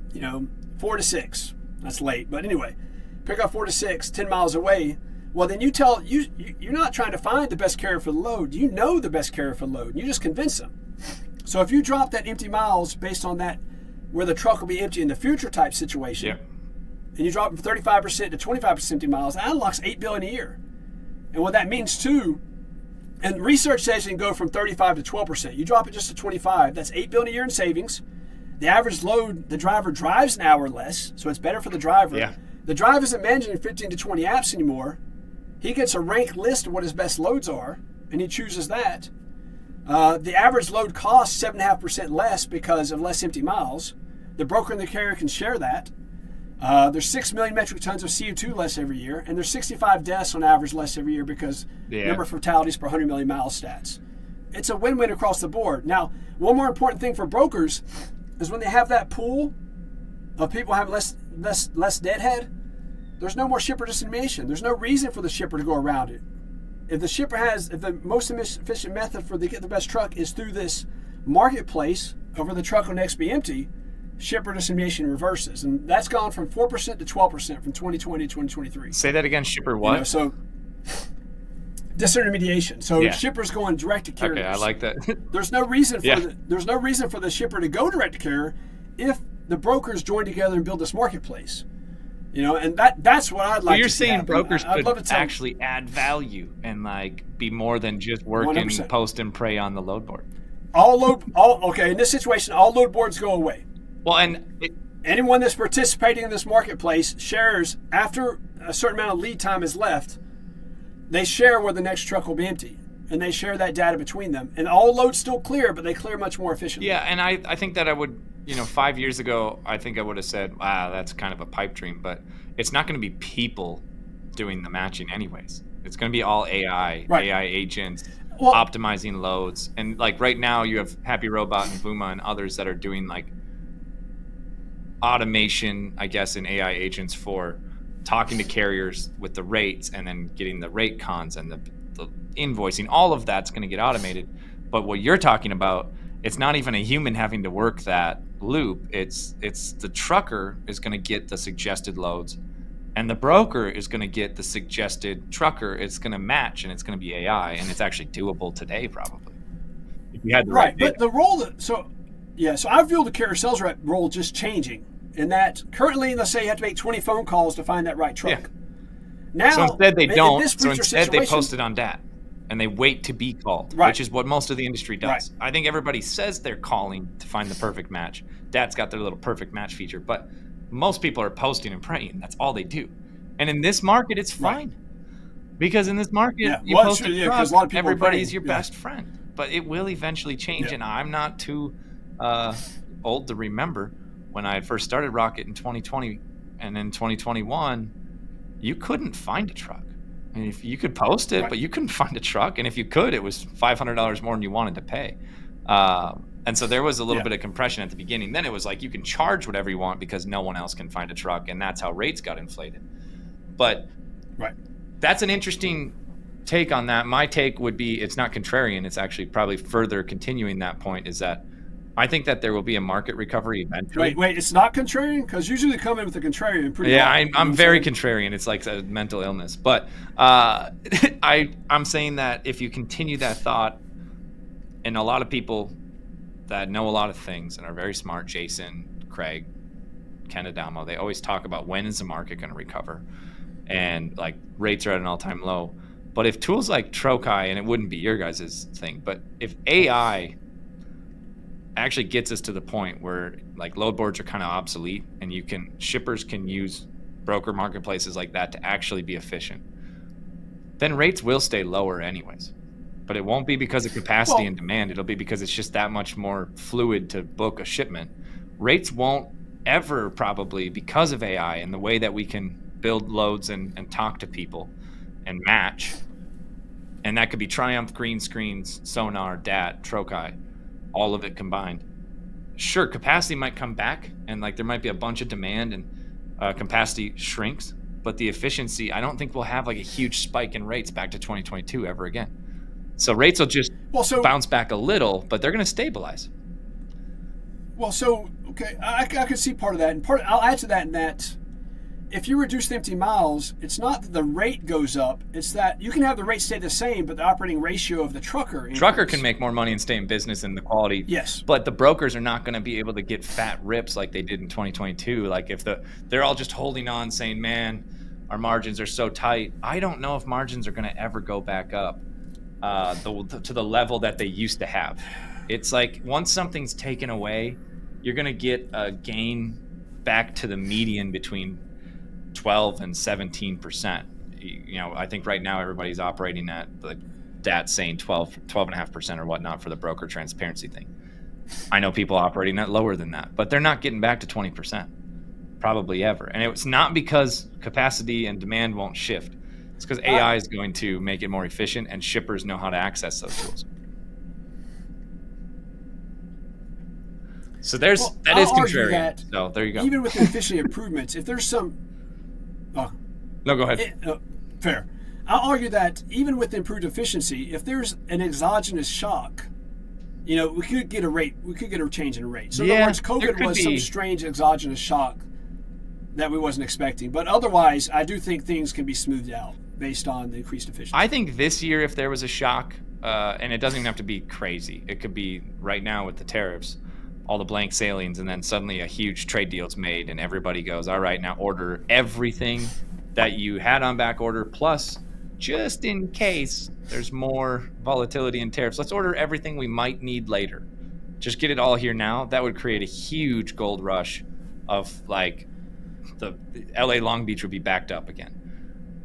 4 to 6. That's late, but anyway, pick up 4 to 6, 10 miles away. Well, then you're not trying to find the best carrier for the load. You know the best carrier for the load, and you just convince them. So if you drop that empty miles based on that, where the truck will be empty in the future type situation, and you drop it from 35% to 25% empty miles, that unlocks $8 billion a year. And what that means too, and research says you can go from 35 to 12%. You drop it just to 25, that's $8 billion a year in savings. The average load, the driver drives an hour less, so it's better for the driver. Yeah. The driver isn't managing 15 to 20 apps anymore. He gets a ranked list of what his best loads are, and he chooses that. The average load costs 7.5% less because of less empty miles. The broker and the carrier can share that. There's 6 million metric tons of CO2 less every year, and there's 65 deaths on average less every year because number of fatalities per 100 million mile stats. It's a win-win across the board. Now, one more important thing for brokers is when they have that pool of people having less deadhead, there's no more shipper disinformation. There's no reason for the shipper to go around it. If the most efficient method for to get the best truck is through this marketplace, over the truck will next be empty, shipper disinformation reverses. And that's gone from 4% to 12% from 2020 to 2023. Say that again, shipper what? So disintermediation. So shippers going direct to carriers. Okay, I like that. There's no reason for the shipper to go direct to carrier if the brokers join together and build this marketplace. And that's what I'd like. You're to see saying happen. brokers I'd love could to actually add value and be more than just working 100%. post and pray on the load board. Okay, in this situation, all load boards go away. Well, and Anyone that's participating in this marketplace shares after a certain amount of lead time is left. They share where the next truck will be empty, and they share that data between them. And all loads still clear, but they clear much more efficiently. yeah, and I think that I would, 5 years ago, I think I would have said, wow, that's kind of a pipe dream, but it's not going to be people doing the matching anyways. It's going to be all AI, Right. AI agents, Well- optimizing loads. And like right now you have Happy Robot and Vuma and others that are doing like automation, I guess, in AI agents for talking to carriers with the rates and then getting the rate cons and the invoicing. All of that's going to get automated. But what you're talking about, it's not even a human having to work that loop. It's the trucker is going to get the suggested loads, and the broker is going to get the suggested trucker. It's going to match, and it's going to be AI, and it's actually doable today probably. If you had the right data. But the role so I feel the carrier sales rep role just changing in that currently, let's say you have to make 20 phone calls to find that right truck. Yeah. Now, So instead they in don't. this So future instead they situation- post it on DAT, and they wait to be called, Right. which is what most of the industry does. Right. I think everybody says they're calling to find the perfect match. DAT's got their little perfect match feature, but most people are posting and praying. That's all they do. And in this market, it's Right. fine. Because in this market, Yeah. you Well, post sure, a yeah, truck, 'cause a lot of people are everybody's praying. your Yeah. best friend. But it will eventually change, Yeah. and I'm not too old to remember when I first started Rocket in 2020 and in 2021, you couldn't find a truck. I mean, if you could post it, Right. but you couldn't find a truck, and if you could, it was $500 more than you wanted to pay. And so there was a little Yeah. bit of compression at the beginning. Then it was like you can charge whatever you want because no one else can find a truck, and that's how rates got inflated. But Right. that's an interesting take on that. My take would be it's not contrarian. It's actually probably further continuing that point, is that I think that there will be a market recovery eventually. Wait, it's not contrarian? Because usually they come in with a contrarian pretty Yeah, hard, you know I'm what very saying? contrarian. It's like a mental illness. But I'm saying that if you continue that thought, and a lot of people that know a lot of things and are very smart, Jason, Craig, Ken Adamo, they always talk about when is the market going to recover, and like rates are at an all-time low. But if tools like Trochi, and it wouldn't be your guys' thing, but if AI actually gets us to the point where like load boards are kind of obsolete, and shippers can use broker marketplaces like that to actually be efficient, then rates will stay lower anyways. But it won't be because of capacity Well- and demand. It'll be because it's just that much more fluid to book a shipment. Rates won't ever, probably because of AI and the way that we can build loads and talk to people and match. And that could be Triumph, green screens, Sonar, DAT, Trochi, all of it combined. Sure, capacity might come back, and like there might be a bunch of demand, and capacity shrinks, but the efficiency, I don't think we'll have like a huge spike in rates back to 2022 ever again. So rates will just bounce back a little, but they're going to stabilize. Okay, I could see part of that, and I'll add to that in that if you reduce the empty miles, it's not that the rate goes up; it's that you can have the rate stay the same, but the operating ratio of the trucker Can make more money and stay in business, and the quality. Yes, but the brokers are not going to be able to get fat rips like they did in 2022. Like if they're all just holding on, saying, "Man, our margins are so tight." I don't know if margins are going to ever go back up to the level that they used to have. It's like once something's taken away, you're going to get a gain back to the median between 12 and 17%. I think right now everybody's operating at the DAT saying 12.5% or whatnot for the broker transparency thing. I know people operating at lower than that, but they're not getting back to 20%, probably ever. And it's not because capacity and demand won't shift. It's because AI is going to make it more efficient, and shippers know how to access those tools. So that is contrarian. So there you go. Even with the efficiency improvements, if there's some, no, go ahead. Fair. I'll argue that even with improved efficiency, if there's an exogenous shock, we could get a change in rate. So in other words, COVID was some strange exogenous shock that we wasn't expecting. But otherwise, I do think things can be smoothed out based on the increased efficiency. I think this year, if there was a shock, and it doesn't even have to be crazy. It could be right now with the tariffs, all the blank sailings, and then suddenly a huge trade deal's made, and everybody goes, all right, now order everything that you had on back order, plus just in case there's more volatility in tariffs. Let's order everything we might need later. Just get it all here now. That would create a huge gold rush of like the LA Long Beach would be backed up again.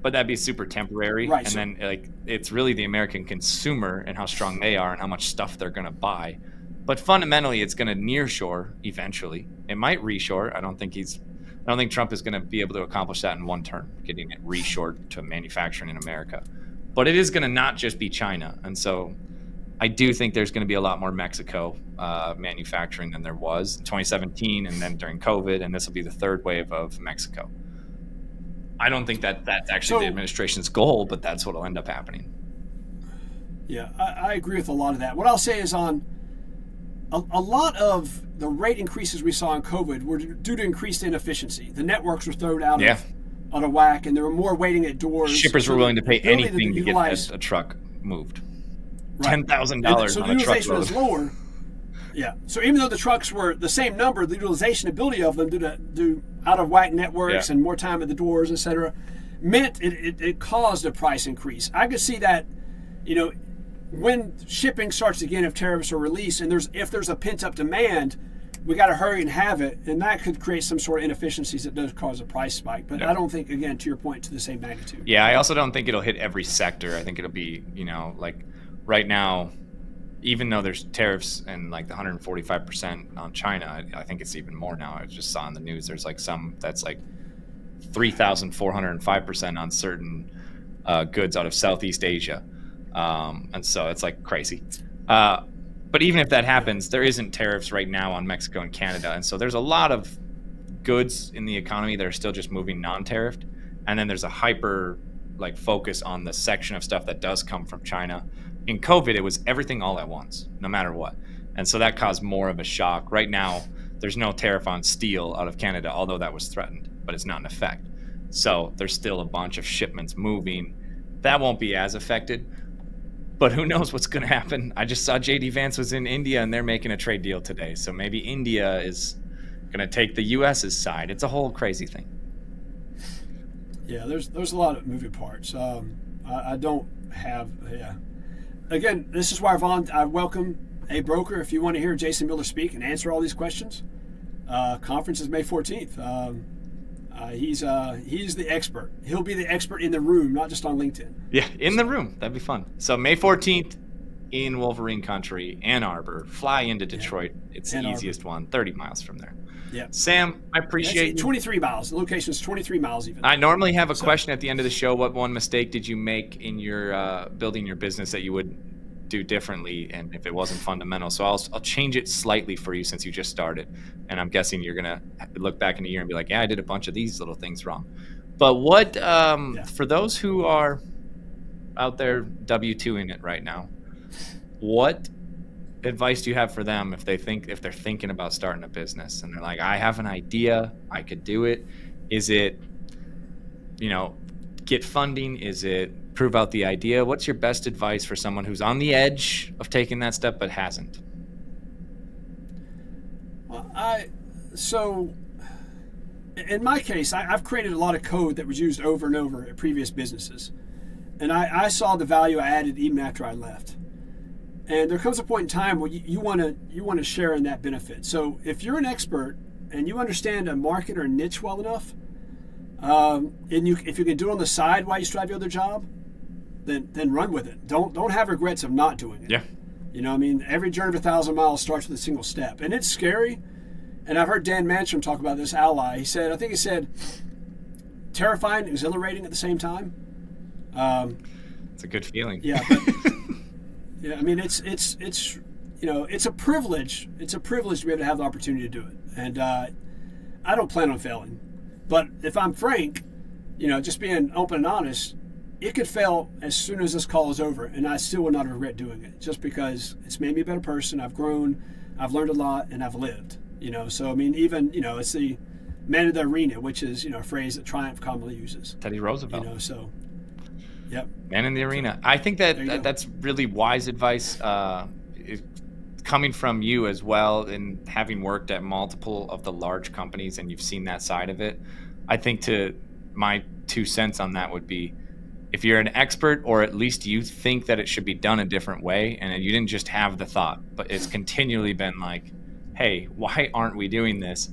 But that'd be super temporary. Right, And so- then like it's really the American consumer and how strong they are and how much stuff they're going to buy. But fundamentally, it's going to nearshore eventually. It might reshore. I don't think Trump is going to be able to accomplish that in one term, getting it reshored to manufacturing in America. But it is going to not just be China. And so I do think there's going to be a lot more Mexico manufacturing than there was in 2017 and then during COVID. And this will be the third wave of Mexico. I don't think that that's actually the administration's goal, but that's what will end up happening. Yeah, I agree with a lot of that. What I'll say is on a lot of the rate increases we saw in COVID were due to increased inefficiency. The networks were thrown out of whack, and there were more waiting at doors. Shippers were willing to pay anything to get a truck moved. Right. $10,000 so on the a utilization truckload. was lower. Yeah. So even though the trucks were the same number, the utilization ability of them due to out of whack networks and more time at the doors, etc., meant it caused a price increase. I could see that, when shipping starts again, if tariffs are released, and if there's a pent up demand, we got to hurry and have it, and that could create some sort of inefficiencies that does cause a price spike. But I don't think, again, to your point, to the same magnitude. Yeah, I also don't think it'll hit every sector. I think it'll be, like right now, even though there's tariffs and like the 145% on China, I think it's even more now. I just saw in the news there's like some that's like 3,405% on certain goods out of Southeast Asia. And so it's like crazy. But even if that happens, there isn't tariffs right now on Mexico and Canada. And so there's a lot of goods in the economy that are still just moving non-tariffed. And then there's a hyper like focus on the section of stuff that does come from China. In COVID, it was everything all at once, no matter what. And so that caused more of a shock. Right now, there's no tariff on steel out of Canada, although that was threatened, but it's not in effect. So there's still a bunch of shipments moving. That won't be as affected. But who knows what's going to happen? I just saw JD Vance was in India, and they're making a trade deal today. So maybe India is going to take the U.S.'s side. It's a whole crazy thing. Yeah, there's a lot of moving parts. I don't have Again, this is why I welcome a broker. If you want to hear Jason Miller speak and answer all these questions, conference is May 14th. He's the expert. He'll be the expert in the room, not just on LinkedIn. Yeah, in the room. That'd be fun. So May 14th in Wolverine Country, Ann Arbor. Fly into Detroit. It's the easiest one, 30 miles from there. Yeah. Sam, I appreciate you. 23 miles. The location is 23 miles even. I normally have a question at the end of the show. What one mistake did you make in your building your business that you would do differently, and if it wasn't fundamental? So I'll change it slightly for you since you just started. And I'm guessing you're going to look back in a year and be like, yeah, I did a bunch of these little things wrong. But what, for those who are out there W-2ing it right now, what advice do you have for them if they're thinking about starting a business and they're like, I have an idea, I could do it? Is it, get funding? Is it prove out the idea? What's your best advice for someone who's on the edge of taking that step but hasn't? Well, so in my case, I've created a lot of code that was used over and over at previous businesses. And I saw the value I added even after I left. And there comes a point in time where you want to share in that benefit. So if you're an expert and you understand a market or a niche well enough, if you can do it on the side while you strive your other job, then run with it. Don't have regrets of not doing it. Yeah. Every journey of 1,000 miles starts with a single step, and it's scary. And I've heard Dan Manstrom talk about this ally. He said, terrifying, exhilarating at the same time. It's a good feeling. Yeah. But, yeah, it's a privilege. It's a privilege to be able to have the opportunity to do it. And I don't plan on failing. But if I'm frank, just being open and honest, it could fail as soon as this call is over, and I still would not regret doing it, just because it's made me a better person. I've grown, I've learned a lot, and I've lived. So even it's the man in the arena, which is a phrase that Triumph commonly uses. Teddy Roosevelt. Yep. Man in the arena. I think that's really wise advice coming from you as well, and having worked at multiple of the large companies and you've seen that side of it. I think my 2 cents on that would be if you're an expert, or at least you think that it should be done a different way, and you didn't just have the thought, but it's continually been like, hey, why aren't we doing this?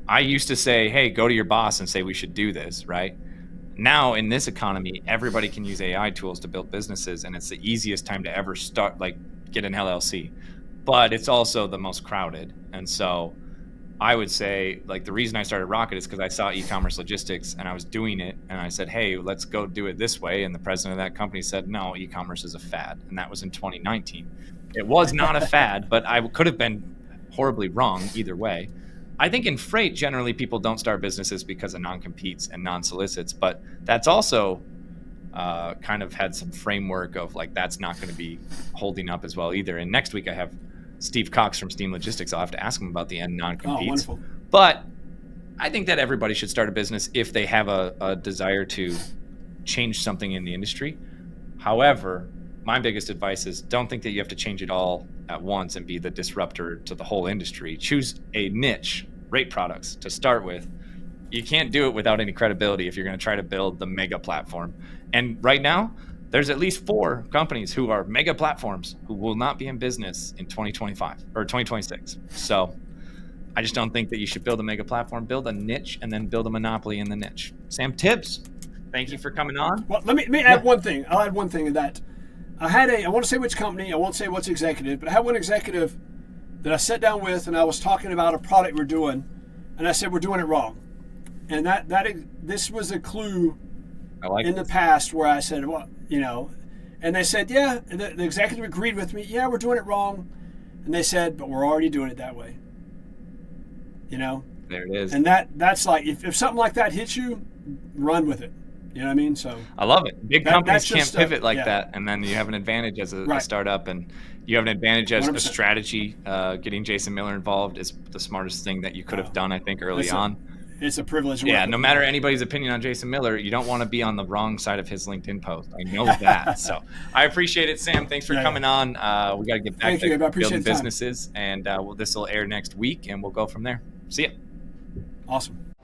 I used to say, hey, go to your boss and say we should do this, right? Now in this economy, everybody can use AI tools to build businesses, and it's the easiest time to ever start, like, get an LLC. But it's also the most crowded. And so I would say, like, the reason I started Rocket is because I saw e-commerce logistics and I was doing it, and I said, hey, let's go do it this way. And the president of that company said, no, e-commerce is a fad. And that was in 2019. It was not a fad, but I could have been horribly wrong either way. I think in freight, generally, people don't start businesses because of non-competes and non-solicits, but that's also kind of had some framework of, like, that's not going to be holding up as well either. And next week I have Steve Cox from Steam Logistics. I'll have to ask him about the end non-competes. wonderful. But I think that everybody should start a business if they have a desire to change something in the industry. However, my biggest advice is don't think that you have to change it all at once and be the disruptor to the whole industry. Choose a niche, rate products, to start with. You can't do it without any credibility if you're going to try to build the mega platform. And right now, there's at least 4 companies who are mega platforms who will not be in business in 2025 or 2026. So I just don't think that you should build a mega platform. Build a niche and then build a monopoly in the niche. Sam Tibbs, thank you for coming on. Well, let me add one thing. I'll add one thing to that. I want to say which company, I won't say what's executive, but I had one executive that I sat down with, and I was talking about a product we're doing, and I said, we're doing it wrong. And this was a clue in the past where I said, well, and they said, yeah, and the executive agreed with me, yeah, we're doing it wrong. And they said, but we're already doing it that way. There it is. And that's like, if something like that hits you, run with it. You know what I mean? So I love it. Big companies can't pivot like yeah. that, and then you have an advantage as a startup, and you have an advantage as 100%. a strategy. Getting Jason Miller involved is the smartest thing that you could have done, I think, early on. It's a privilege. Yeah, no matter anybody's opinion on Jason Miller, you don't want to be on the wrong side of his LinkedIn post. I know that. So I appreciate it, Sam. Thanks for coming on. We got to get back to building businesses, and this will air next week, and we'll go from there. See ya. Awesome.